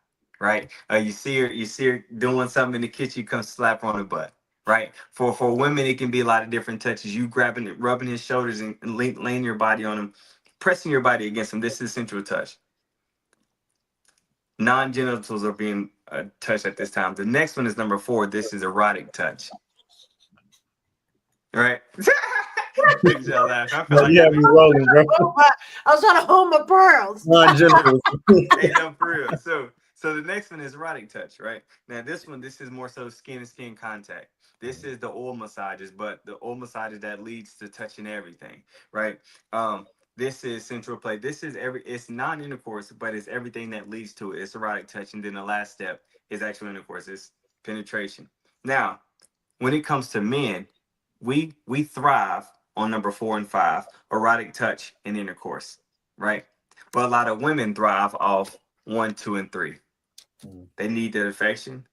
right? You see her doing something in the kitchen, you come slap her on the butt, right? For women, it can be a lot of different touches. You grabbing, rubbing his shoulders and laying your body on him, pressing your body against him. This is sensual touch. Non-genitals are being touched at this time. The next one is number 4. This is erotic touch. Right? Look at y'all laugh. I feel No, like you I have me be rolling, bro. I was trying to hold my pearls. Non-genitals. hey no for real. So the next one is erotic touch, right? Now this is more so skin to skin contact. This is the oil massages, but the oil massages that leads to touching everything, right? This is central play. This is it's non-intercourse, but it's everything that leads to it. It's erotic touch. And then the last step is actual intercourse, it's penetration. Now, when it comes to men, we thrive on number 4 and 5, erotic touch and intercourse, right? But a lot of women thrive off 1, 2, and 3. Mm. They need the affection,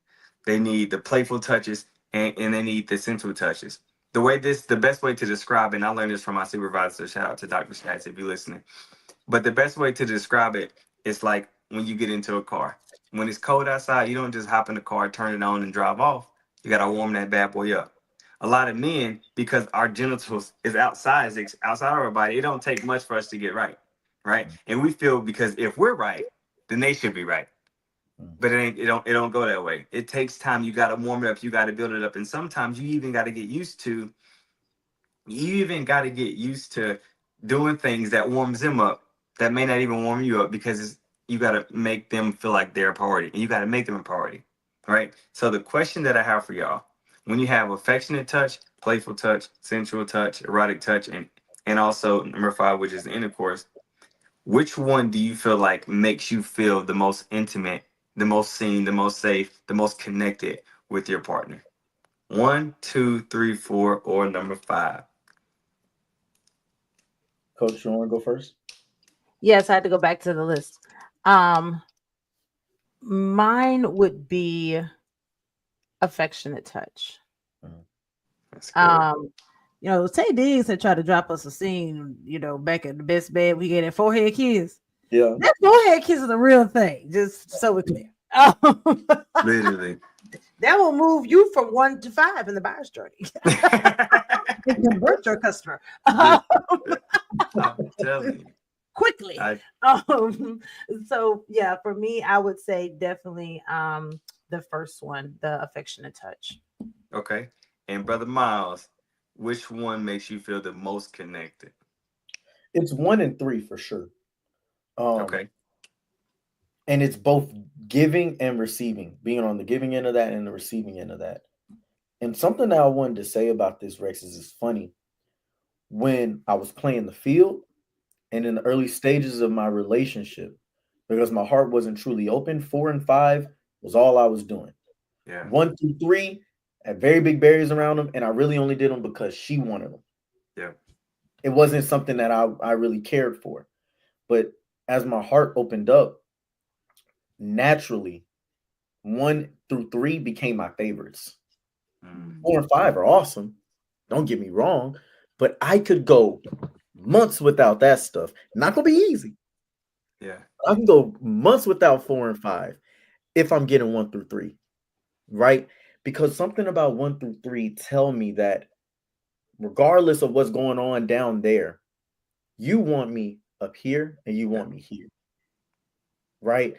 they need the playful touches, and they need the sensual touches. The best way to describe it, and I learned this from my supervisor, shout out to Dr. Schatz if you're listening. But the best way to describe it is like when you get into a car. When it's cold outside, you don't just hop in the car, turn it on, and drive off. You gotta warm that bad boy up. A lot of men, because our genitals is outside, is outside of our body, it don't take much for us to get right, right? And we feel because if we're right, then they should be right. Mm. But it don't go that way. It takes time. You gotta warm it up. You gotta build it up, and sometimes you even got to get used to doing things that warms them up that may not even warm you up because you got to make them feel like they're a priority and you got to make them a priority, right? So the question that I have for y'all, when you have affectionate touch, playful touch, sensual touch, erotic touch, and also number 5, which is intercourse, which one do you feel like makes you feel the most intimate, the most seen, the most safe, the most connected with your partner? 1, 2, 3, 4, or number 5? Coach, you want to go first? Yes, I had to go back to the list. Um, Mine would be affectionate touch. Mm. That's good. Um, Tay Diggs had tried to drop us a scene, back at the best bed we get at Forehead Kids. Yeah. That forehead kiss is a real thing, just so we're clear. That Literally. will move you from 1 to 5 in the buyer's journey and convert your customer I'm telling you. quickly. I Um, so yeah, for me, I would say definitely the first one, the affectionate touch. okay. And brother Miles, which one makes you feel the most connected? It's 1 and 3 for sure. Um, Okay. and it's both giving and receiving, being on the giving end of that and the receiving end of that. And something that I wanted to say about this, Rex, is it's funny. When I was playing the field And in the early stages of my relationship, because my heart wasn't truly open, 4 and 5 was all I was doing. Yeah. 1 through 3 had very big barriers around them, and I really only did them because she wanted them. Yeah. It wasn't something that I really cared for. But as my heart opened up, naturally, 1 through 3 became my favorites. Mm. 4 and 5 are awesome. Don't get me wrong, but I could go months without that stuff. Not gonna be easy. Yeah. I can go months without 4 and 5 if I'm getting 1 through 3, right? Because something about 1 through 3 tell me that regardless of what's going on down there, you want me up here and you Yeah. want me here, right?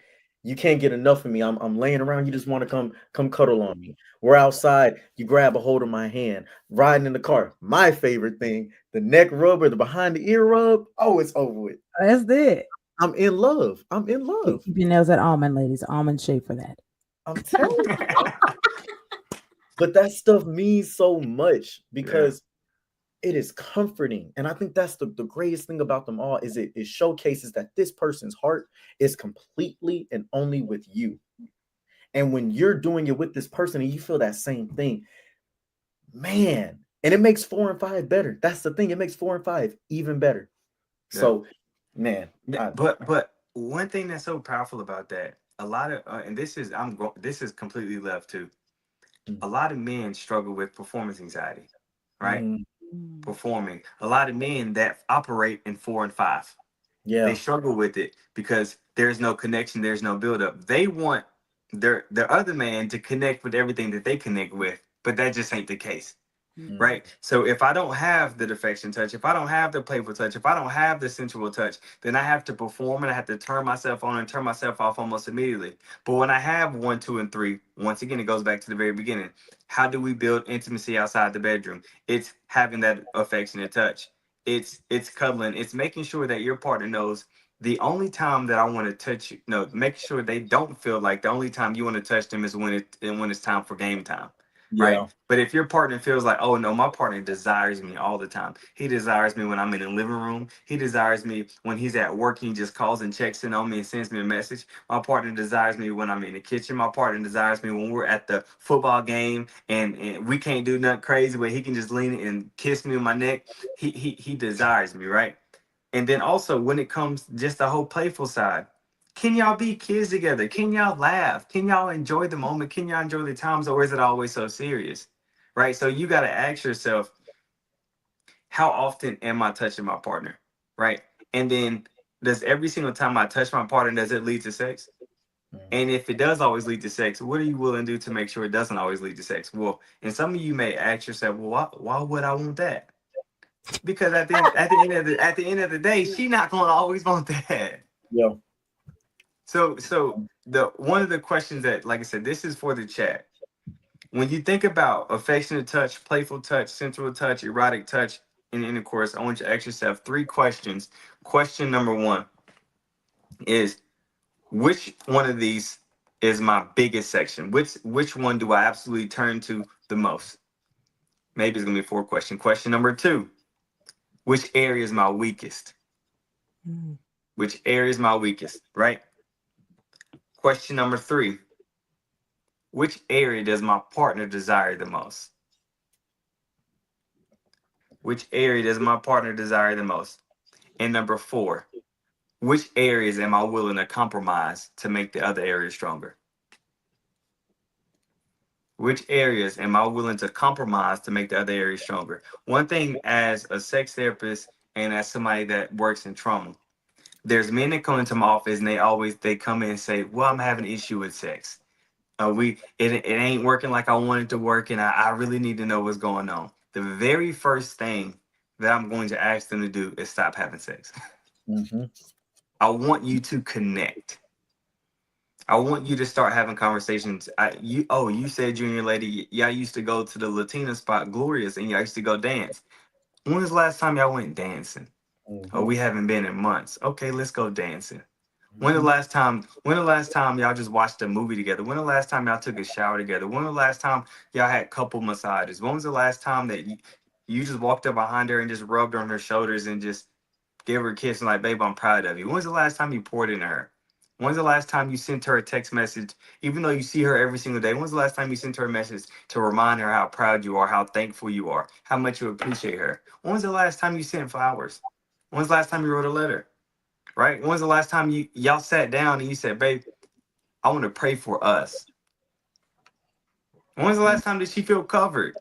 You can't get enough of me. I'm laying around. You just want to come cuddle on me. We're outside. You grab a hold of my hand. Riding in the car. My favorite thing, the neck rub or the behind the ear rub. Oh, it's over with. That's it. I'm in love. I'm in love. Keep your nails at almond, ladies. Almond shape for that. I'm telling you. But that stuff means so much Yeah. because it is comforting. And I think that's the greatest thing about them all is it showcases that this person's heart is completely and only with you. And when you're doing it with this person and you feel that same thing, man, and it makes 4 and 5 better. That's the thing. It makes 4 and 5 even better. Yeah. So, man, But one thing that's so powerful about that, a lot of and this is completely left too. A lot of men struggle with performance anxiety, right? mhm, Mm. Performing. A lot of men that operate in 4 and 5, they yeah, struggle with it because there's no connection, there's no buildup. They want their other man to connect with everything that they connect with, but that just ain't the case. mm, Right. So if I don't have the affection touch, if I don't have the playful touch, if I don't have the sensual touch, then I have to perform and I have to turn myself on and turn myself off almost immediately. But when I have 1, 2, and 3, once again, it goes back to the very beginning. How do we build intimacy outside the bedroom? It's having that affectionate touch. It's cuddling. It's making sure that your partner knows the only time that I want to touch you. No, make sure they don't feel like the only time you want to touch them is when it's time for game time, right? yeah, But if your partner feels like, oh no, my partner desires me all the time. He desires me when I'm in the living room. He desires me when he's at work. He just calls and checks in on me and sends me a message. My partner desires me when I'm in the kitchen. My partner desires me when we're at the football game and we can't do nothing crazy, but he can just lean and kiss me on my neck. He desires me, right? And then also when it comes just the whole playful side, can y'all be kids together? Can y'all laugh? Can y'all enjoy the moment? Can y'all enjoy the times, or is it always so serious? Right? So you got to ask yourself, how often am I touching my partner? Right? And then does every single time I touch my partner, does it lead to sex? mm, And if it does always lead to sex, what are you willing to do to make sure it doesn't always lead to sex? Well, and some of you may ask yourself, well, why would I want that? Because at the end of the day, she not gonna always want that. yeah, So the one of the questions that, like I said, this is for the chat. When you think about affectionate touch, playful touch, sensual touch, erotic touch in intercourse, I want you to ask yourself 3 questions. Question number 1 is, which one of these is my biggest section? Which one do I absolutely turn to the most? Maybe it's gonna be a 4 question. Question number 2, which area is my weakest? Mm. Which area is my weakest, right? Question number 3, which area does my partner desire the most? Which area does my partner desire the most? And number 4, which areas am I willing to compromise to make the other areas stronger? Which areas am I willing to compromise to make the other areas stronger? One thing as a sex therapist and as somebody that works in trauma, there's men that come into my office and they come in and say, well, I'm having an issue with sex. It ain't working like I want it to work, and I really need to know what's going on. The very first thing that I'm going to ask them to do is stop having sex. hmm I want you to connect. I want you to start having conversations. You said you and your lady, y'all used to go to the Latina spot, Glorious, and y'all used to go dance. When was the last time y'all went dancing? Oh, hmm we haven't been in months. Okay, let's go dancing. hmm When the last time y'all just watched a movie together? When the last time y'all took a shower together? When the last time y'all had couple massages? When was the last time that you just walked up behind her and just rubbed on her shoulders and just gave her a kiss and like, babe, I'm proud of you. When's the last time you poured into her? When's the last time you sent her a text message, even though you see her every single day? When's the last time you sent her a message to remind her how proud you are, how thankful you are, how much you appreciate her? When's the last time you sent flowers? When's the last time you wrote a letter? Right? When's the last time y'all sat down and you said, babe, I want to pray for us? When's the last time did she feel covered?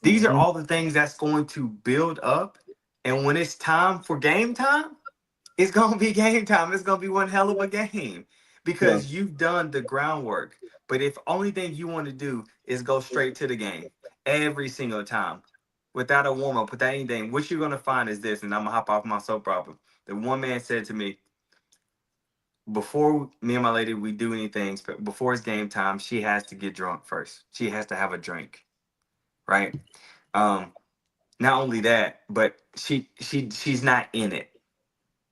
These are Mhm. all the things that's going to build up. And when it's time for game time, it's gonna be game time. It's gonna be one hell of a game Yeah. because you've done the groundwork. But if only thing you want to do is go straight to the game every single time without a warm up, without anything, what you're gonna find is this. And I'm gonna hop off my soap opera. The one man said to me, before me and my lady we do anything, before it's game time, she has to get drunk first. She has to have a drink, right? Um, Not only that, but she's not in it.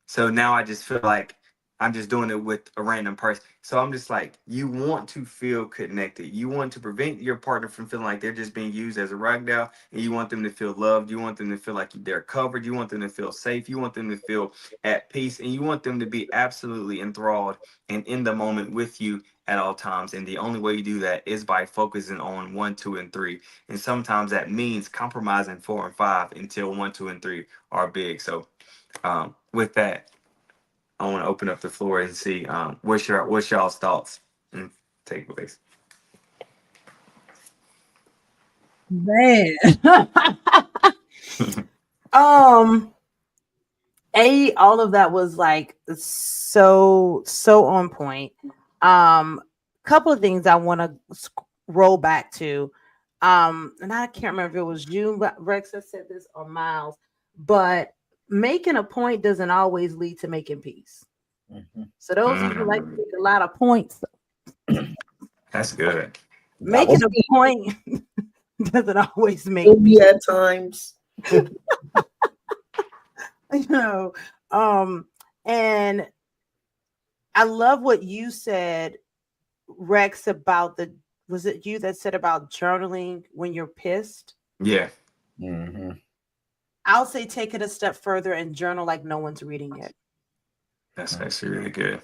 So now I just feel like I'm just doing it with a random person. So I'm just like, you want to feel connected. You want to prevent your partner from feeling like they're just being used as a rag doll, and you want them to feel loved. You want them to feel like they're covered. You want them to feel safe. You want them to feel at peace, and you want them to be absolutely enthralled and in the moment with you at all times. And the only way you do that is by focusing on 1, 2, and 3. And sometimes that means compromising 4 and 5 until 1, 2, and 3 are big. So with that, I want to open up the floor and see what's y'all's thoughts and takeaways. Man. um all of that was like so on point. Couple of things I want to roll back to. And I can't remember if it was you, but Rex has said this, or Miles, but making a point doesn't always lead to making peace. Mhm. So those of you who like to Mm, make a lot of points, that's good. I will making a point doesn't always make be peace. at times. You know, um, and I love what you said, Rex, about the, was it you that said about journaling when you're pissed? Yeah, Mhm. I'll say take it a step further and journal like no one's reading it. that's actually really good.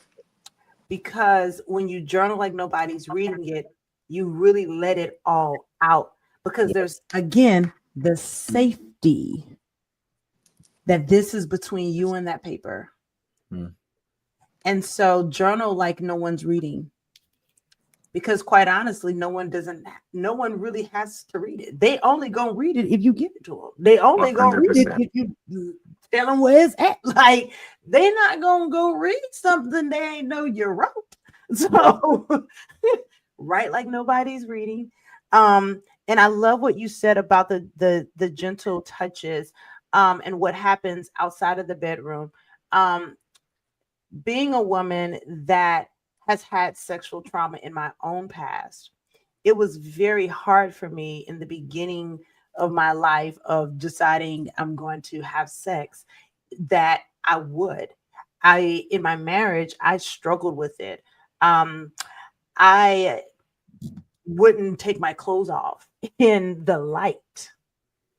Because when you journal like nobody's reading it, you really let it all out. Because Yeah. there's, again, the safety that this is between you and that paper. Mm. And so journal like no one's reading. Because quite honestly, no one really has to read it. They only gonna read it if you give it to them. They only One gonna hundred read it percent. if you tell them where it's at. Like, they not gonna go read something they ain't know you wrote. So write like nobody's reading. And I love what you said about the gentle touches, and what happens outside of the bedroom. Um, Being a woman that has had sexual trauma in my own past, it was very hard for me in the beginning of my life of deciding I'm going to have sex, that I would. In my marriage, I struggled with it. Um, I wouldn't take my clothes off in the light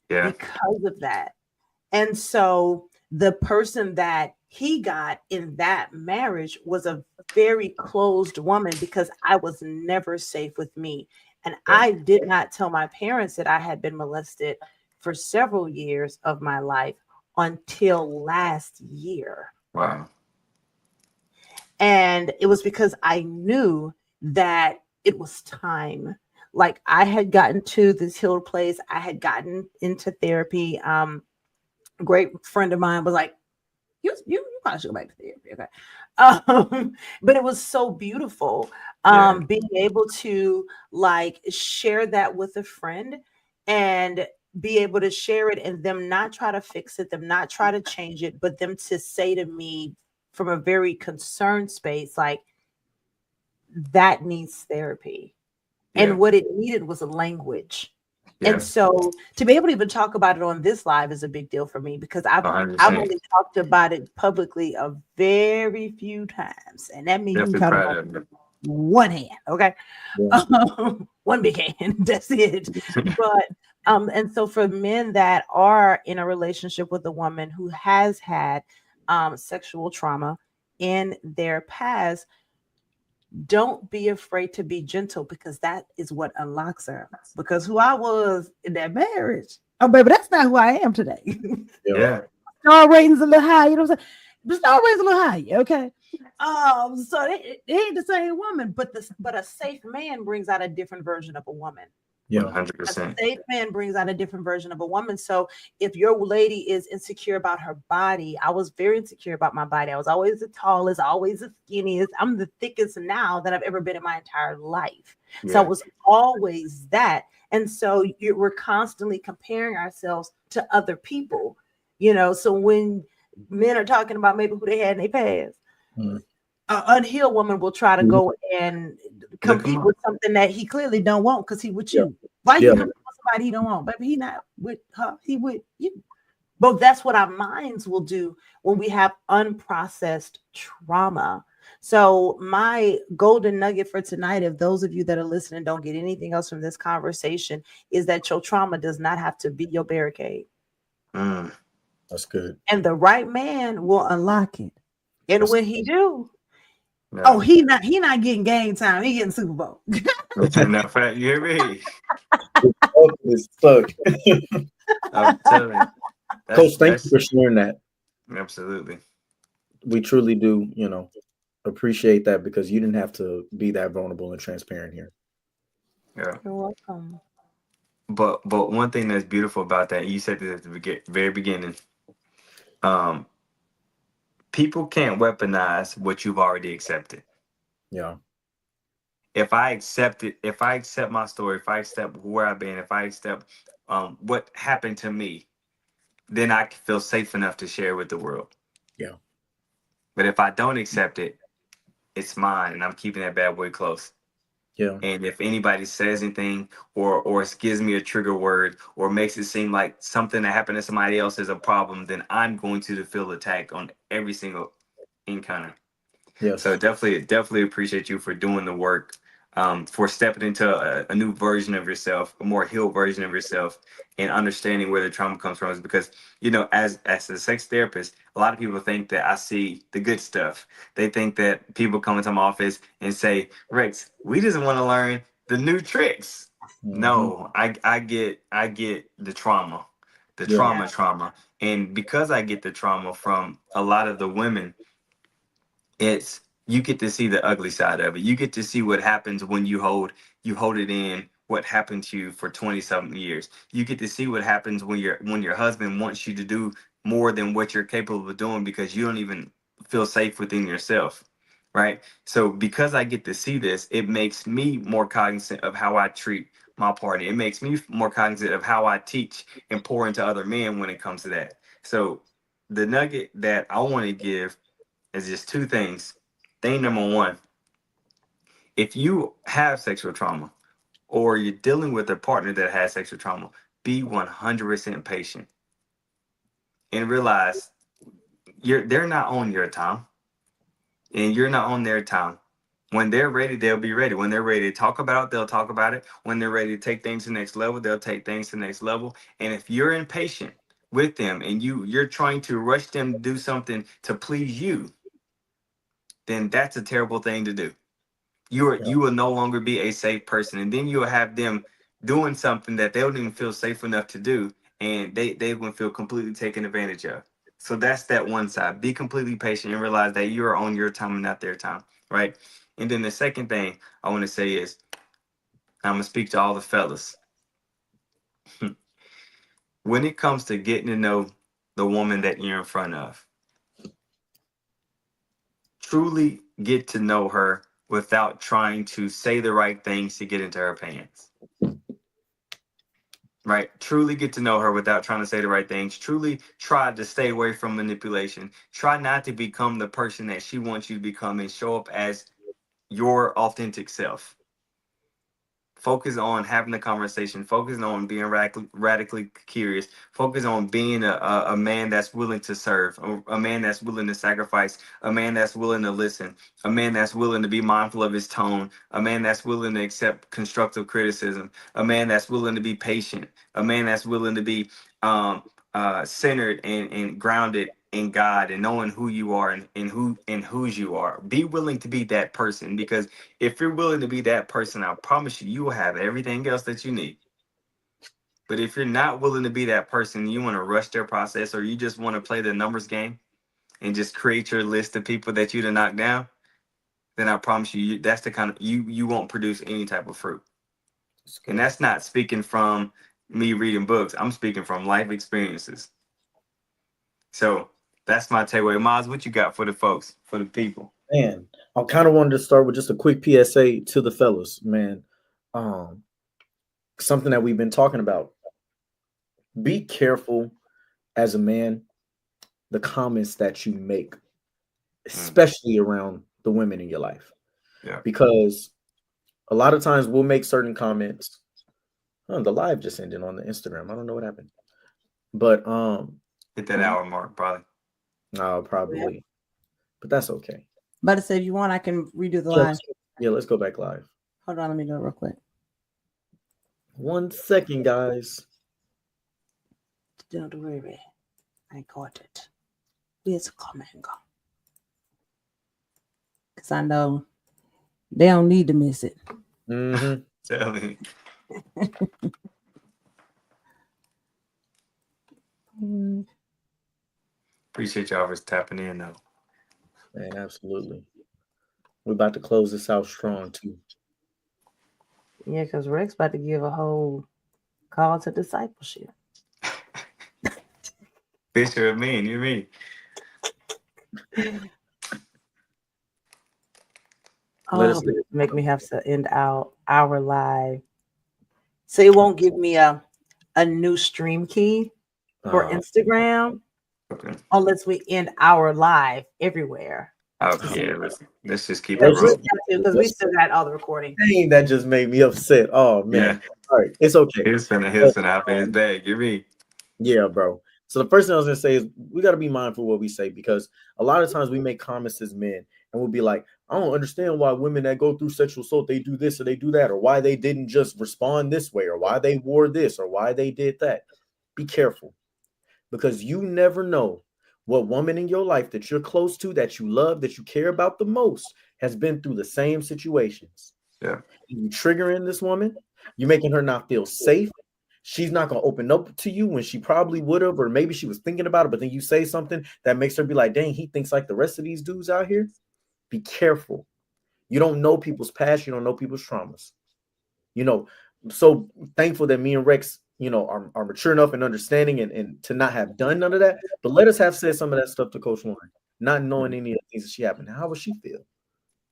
Yeah, because of that. And so the person that he got in that marriage was a very closed woman, because I was never safe with me. And yeah. I did not tell my parents that I had been molested for several years of my life until last year. Wow. And it was because I knew that it was time. Like, I had gotten to this healed place, I had gotten into therapy. A great friend of mine was like, you probably should go back to therapy. Okay. But it was so beautiful. Yeah, Being able to like share that with a friend, and be able to share it, and them not try to fix it, them not try to change it, but them to say to me from a very concerned space, like, that needs therapy. yeah, And what it needed was a language. And yeah. so to be able to even talk about it on this live is a big deal for me, because I've One hundred I've percent. only talked about it publicly a very few times. And that means you can Definitely count them proud on of you. one hand. Okay. Yeah. One big hand. That's it. But and so for men that are in a relationship with a woman who has had sexual trauma in their past, don't be afraid to be gentle, because that is what unlocks her. Because who I was in that marriage, oh baby, that's not who I am today. Yeah. Yeah. Star ratings a little high, you know what I'm saying? The star ratings a little high, okay. So they ain't the same woman, but a safe man brings out a different version of a woman. Yeah. 100%. A safe man brings out a different version of a woman. So if your lady is insecure about her body, I was very insecure about my body. I was always the tallest, always the skinniest. I'm the thickest now that I've ever been in my entire life. So I Yeah. was always that. And so we're constantly comparing ourselves to other people, So when men are talking about maybe who they had in their past, Mm. an unhealed woman will try to go and Look him compete up. with something that he clearly don't want, because he with Yeah. you. Why you Yeah. compete with somebody he don't want? Baby, he not with her, he with you. But that's what our minds will do when we have unprocessed trauma. So my golden nugget for tonight, if those of you that are listening don't get anything else from this conversation, is that your trauma does not have to be your barricade. Mm. That's good. And the right man will unlock it. And That's when he do, oh, Yeah. he not getting game time. He getting Super Bowl. No fact, you hear me? good. It's stuck. I'm telling you. Coach, thank you That's for sharing that. absolutely. We truly do, appreciate that, because you didn't have to be that vulnerable and transparent here. Yeah. You're welcome. But one thing that's beautiful about that, you said this at the very beginning. Um, People can't weaponize what you've already accepted. Yeah. If I accept it, if I accept my story, if I accept where I've been, if I accept what happened to me, then I can feel safe enough to share with the world. Yeah. But if I don't accept it, it's mine, and I'm keeping that bad boy close. Yeah. And if anybody says anything, or gives me a trigger word, or makes it seem like something that happened to somebody else is a problem, then I'm going to feel attacked on every single encounter. So Yes. definitely appreciate you for doing the work, for stepping into a new version of yourself, a more healed version of yourself, and understanding where the trauma comes from. Is because, as a sex therapist, a lot of people think that I see the good stuff. They think that people come into my office and say, "Rex, we just want to learn the new tricks." Hmm. No, I get the trauma, the Yeah. Yeah. trauma, and because I get the trauma from a lot of the women, it's you get to see the ugly side of it. You get to see what happens when you hold it in, what happened to you for 20 something years. You get to see what happens when your husband wants you to do more than what you're capable of doing because you don't even feel safe within yourself. Right? So because I get to see this, it makes me more cognizant of how I treat my partner. It makes me more cognizant of how I teach and pour into other men when it comes to that. So the nugget that I want to give is just two things. Thing number one, if you have sexual trauma or you're dealing with a partner that has sexual trauma, be 100% patient and realize they're not on your time and you're not on their time. When they're ready, they'll be ready. When they're ready to talk about it, they'll talk about it. When they're ready to take things to the next level, they'll take things to the next level. And if you're impatient with them and you're trying to rush them to do something to please you, then that's a terrible thing to do. Yeah. You will no longer be a safe person, and then you'll have them doing something that they don't even feel safe enough to do, and they will feel completely taken advantage of. So that's that one side. Be completely patient and realize that you are on your time and not their time, right? And then the second thing I want to say is I'm gonna speak to all the fellas. When it comes to getting to know the woman that you're in front of, truly get to know her without trying to say the right things to get into her pants. Right, truly get to know her without trying to say the right things. Truly try to stay away from manipulation. Try not to become the person that she wants you to become and show up as your authentic self. Focus on having a conversation. Focus on being radically curious. Focus on being a man that's willing to serve, a man that's willing to sacrifice, a man that's willing to listen, a man that's willing to be mindful of his tone, a man that's willing to accept constructive criticism, a man that's willing to be patient, a man that's willing to be centered and grounded in God and knowing who you are and whose you are. Be willing to be that person, because if you're willing to be that person, I promise you, you will have everything else that you need. But if you're not willing to be that person, you want to rush their process, or you just want to play the numbers game and just create your list of people that you to knock down, then I promise you, that's the kind of you won't produce any type of fruit. And that's not speaking from me reading books. I'm speaking from life experiences. So that's my takeaway. Miles, what you got for the folks, for the people? Man, I kind of wanted to start with just a quick PSA to the fellas, man. Um, Something that we've been talking about. Be careful as a man, the comments that you make, especially around the women in your life. Yeah. Because a lot of times we'll make certain comments. Oh, the live just ended on the Instagram. I don't know what happened. But Hit that hour mark, probably. no, probably. But that's okay. But I said, if you want, I can redo the Yeah, line. let's go back live. Hold on, let me do it real quick. 1 second, guys. Don't worry, I got it. It's coming, because I know they don't need to miss it. Mm-hmm. Tell me. Appreciate y'all for tapping in, though. Man, absolutely. We're about to close this out strong too. Yeah, because Rex about to give a whole call to discipleship. Fisher of me, you mean? Let us Make me have to end our live. So it won't give me a new stream key for Instagram Okay. unless we end our live everywhere. Okay, let's just keep it rolling. Because we still got all the recording. Dang, that just made me upset. Oh man. Yeah. All right, it's okay. Here's finna hop in his bag. Give me. Yeah, bro. So the first thing I was gonna say is we gotta be mindful of what we say, because a lot of times we make comments as men and we'll be like, I don't understand why women that go through sexual assault, they do this or they do that, or why they didn't just respond this way, or why they wore this, or why they did that. Be careful, because you never know what woman in your life that you're close to, that you love, that you care about the most, has been through the same situations. Yeah. You triggering this woman, you're making her not feel safe. She's not going to open up to you when she probably would have, or maybe she was thinking about it, but then you say something that makes her be like, dang, he thinks like the rest of these dudes out here. Be careful. You don't know people's past. You don't know people's traumas. So thankful that me and Rex, are mature enough and understanding and to not have done none of that. But let us have said some of that stuff to Coach Lauren, not knowing any of the things that she happened. How would she feel?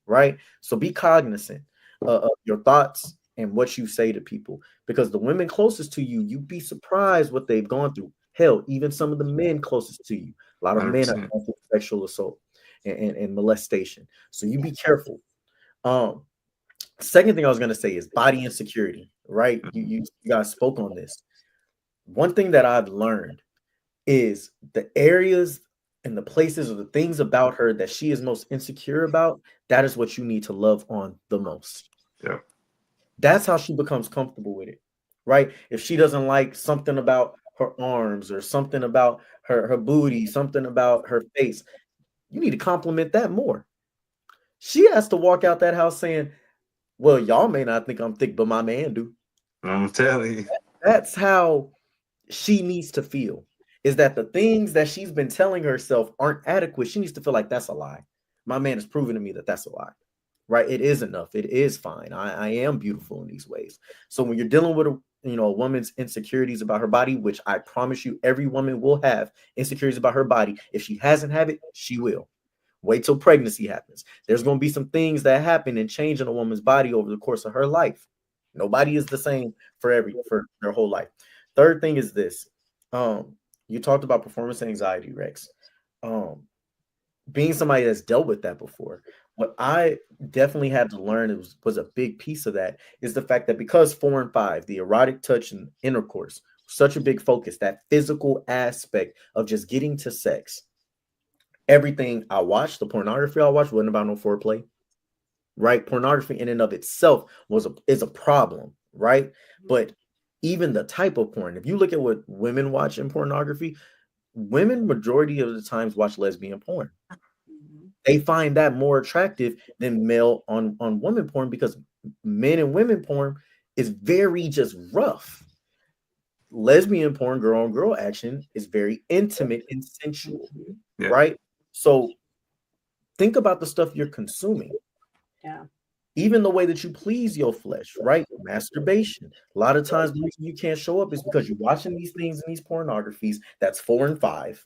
Right? So be cognizant of your thoughts and what you say to people, because the women closest to you, you'd be surprised what they've gone through. Hell, even some of the men closest to you. A lot of men have 100%. gone through sexual assault and molestation. So you be careful. Second thing I was going to say is body insecurity, right? You guys spoke on this. One thing that I've learned is the areas and the places or the things about her that she is most insecure about, that is what you need to love on the most. Yeah. That's how she becomes comfortable with it, right? If she doesn't like something about her arms or something about her booty, something about her face, you need to compliment that more. She has to walk out that house saying, well, y'all may not think I'm thick, but my man do. I'm telling you. That's how she needs to feel, is that the things that she's been telling herself aren't adequate. She needs to feel like that's a lie. My man has proven to me that that's a lie, right? It is enough. It is fine. I am beautiful in these ways. So when you're dealing with a woman's insecurities about her body, which I promise you every woman will have insecurities about her body. If she hasn't had it, she will. Wait till pregnancy happens. There's going to be some things that happen and change in a woman's body over the course of her life. Nobody is the same for their whole life. Third thing is this. You talked about performance anxiety, Rex. Being somebody that's dealt with that before, what I definitely had to learn was a big piece of that is the fact that because 4 and 5, the erotic touch and intercourse, such a big focus, that physical aspect of just getting to sex. Everything I watched, the pornography I watched, wasn't about no foreplay, right? Pornography in and of itself is a problem, right? But even the type of porn, if you look at what women watch in pornography, women majority of the times watch lesbian porn. Mhm. They find that more attractive than male on women porn because men and women porn is very just rough. Lesbian porn, girl on girl action is very intimate and sensual, Mhm. Yeah. right? So think about the stuff you're consuming. Yeah. Even the way that you please your flesh, right? Masturbation. A lot of times the reason you can't show up is because you're watching these things in these pornographies that's 4 and 5.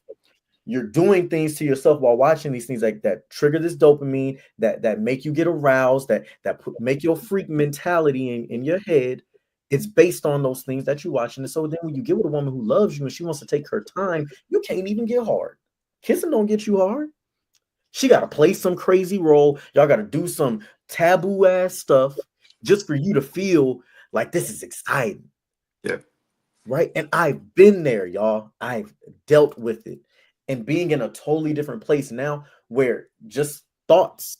You're doing things to yourself while watching these things like that trigger this dopamine that make you get aroused, make your freak mentality in your head. It's based on those things that you're watching. And so then when you get with a woman who loves you and she wants to take her time, you can't even get hard. Kissing don't get you hard. She got to play some crazy role. Y'all got to do some taboo ass stuff just for you to feel like this is exciting, Yeah. right? And I've been there, y'all. I've dealt with it. And being in a totally different place now where just thoughts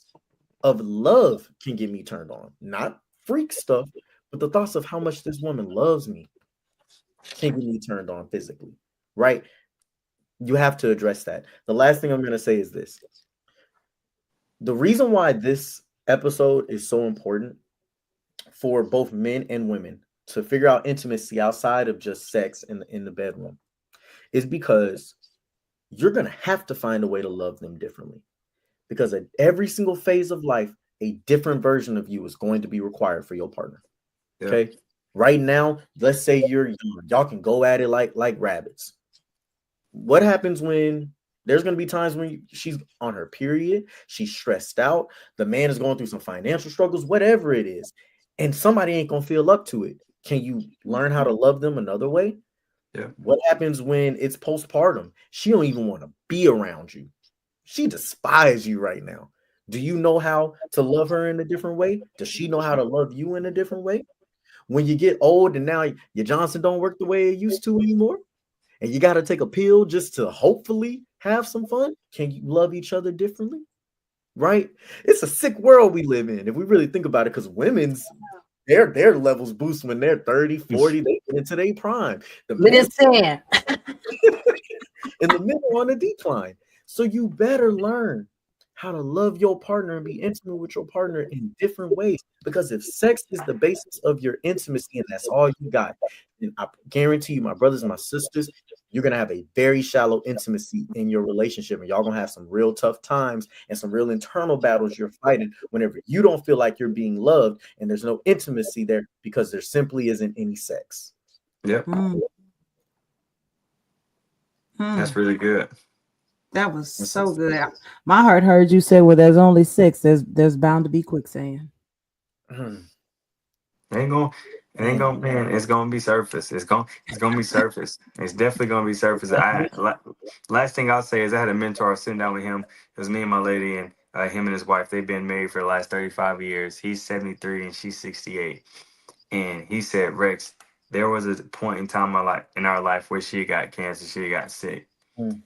of love can get me turned on, not freak stuff, but the thoughts of how much this woman loves me can get me turned on physically, right? You have to address that. The last thing I'm going to say is this: the reason why this episode is so important for both men and women to figure out intimacy outside of just sex in the bedroom is because you're going to have to find a way to love them differently, because at every single phase of life a different version of you is going to be required for your partner. Yeah. Okay, right now let's say you're young, y'all can go at it like rabbits. What happens when there's going to be times when she's on her period, she's stressed out, the man is going through some financial struggles, whatever it is, and somebody ain't going to feel up to it? Can you learn how to love them another way? Yeah. What happens when it's postpartum? She don't even want to be around you. She despises you right now. Do you know how to love her in a different way? Does she know how to love you in a different way? When you get old and now your Johnson don't work the way it used to anymore, and you got to take a pill just to hopefully have some fun, can you love each other differently? Right? It's a sick world we live in if we really think about it, because women's their levels boost when they're 30, 40, they get into their prime. The men Listen. in the middle on the decline. So you better learn how to love your partner and be intimate with your partner in different ways. Because if sex is the basis of your intimacy and that's all you got, then I guarantee you, my brothers and my sisters, you're gonna have a very shallow intimacy in your relationship, and y'all gonna have some real tough times and some real internal battles you're fighting whenever you don't feel like you're being loved and there's no intimacy there because there simply isn't any sex. Yep. Mm, That's mm. really good. That was That's so good. My heart heard you say, "Well, there's only six. There's bound to be quicksand." It ain't gonna, it ain't gonna, man. It's gonna be surface. It's gonna be surface. It's definitely gonna be surface. Last thing I'll say is I had a mentor. I was sitting down with him. It was me and my lady, and him and his wife. They've been married for the last 35 years. He's 73 and she's 68. And he said, Rex, there was a point in time in our life where she got cancer. She got sick, Mm.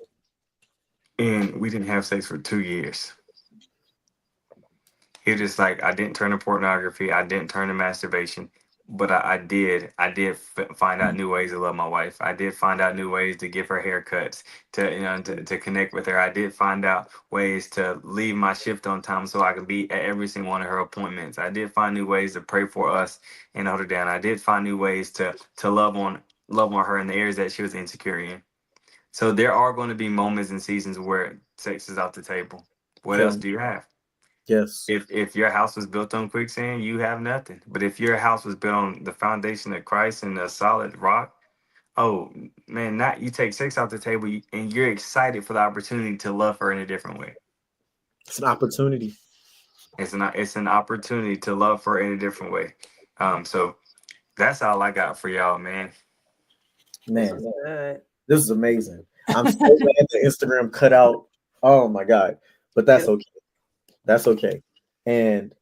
and we didn't have sex for 2 years. He just like, I didn't turn to pornography. I didn't turn to masturbation, but I did find out new ways to love my wife. I did find out new ways to give her haircuts, to connect with her. I did find out ways to leave my shift on time so I could be at every single one of her appointments. I did find new ways to pray for us and hold her down. I did find new ways to love on her in the areas that she was insecure in. So there are going to be moments and seasons where sex is off the table. What else Okay. do you have? Yes. If your house was built on quicksand, you have nothing. But if your house was built on the foundation of Christ and a solid rock, oh man, not you take sex off the table and you're excited for the opportunity to love her in a different way. It's an opportunity. It's an opportunity to love her in a different way. So that's all I got for y'all, man. This Man, was good. this is amazing. I'm so glad the Instagram cut out. Oh my God. But that's okay. That's okay. And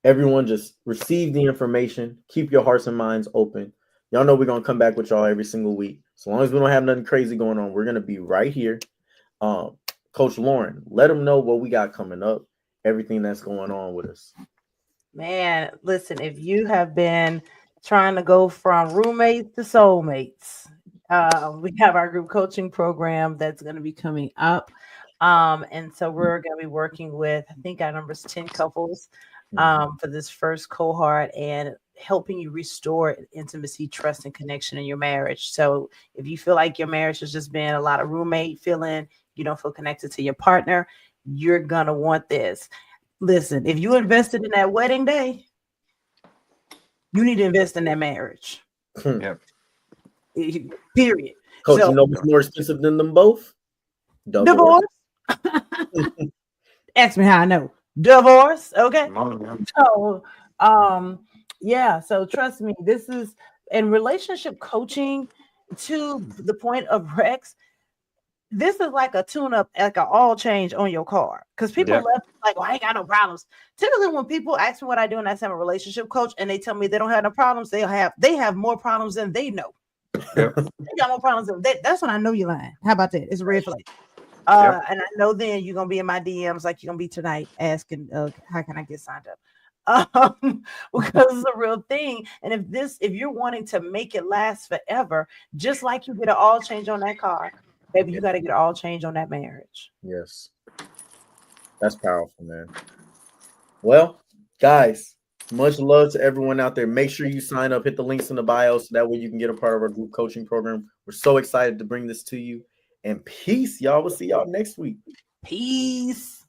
everyone just receive the information. Keep your hearts and minds open. Y'all know we're gonna come back with y'all every single week. So long as we don't have nothing crazy going on, we're gonna be right here. Um, Coach Lauren, let them know what we got coming up, everything that's going on with us. Man, listen, if you have been trying to go from roommates to soulmates, We have our group coaching program that's going to be coming up. And so we're going to be working with, I think our number's 10 couples for this first cohort and helping you restore intimacy, trust, and connection in your marriage. So if you feel like your marriage has just been a lot of roommate feeling, you don't feel connected to your partner, you're going to want this. Listen, if you invested in that wedding day, you need to invest in that marriage. Yep. Period. Coach, So, you know what's more expensive than them both? divorce. Ask me how I know. Divorce. Okay. So, yeah. So trust me, this is in relationship coaching to the point of Rex. This is like a tune-up, like an all change on your car. Because people left like, well, I ain't got no problems. Typically, when people ask me what I do and I say I'm a relationship coach and they tell me they don't have no problems, they have more problems than they know. Yep. They got more problems than that's when I know you're lying. How about that? It's a red flag. And I know then you're gonna be in my DMs like you're gonna be tonight asking, how can I get signed up? Because it's a real thing. And if you're wanting to make it last forever, just like you get an all change on that car, baby, you got to get an all change on that marriage. Yes. That's powerful, man. Well, guys, much love to everyone out there. Make sure you sign up, hit the links in the bio so that way you can get a part of our group coaching program. We're so excited to bring this to you. And peace, y'all. We'll see y'all next week. Peace.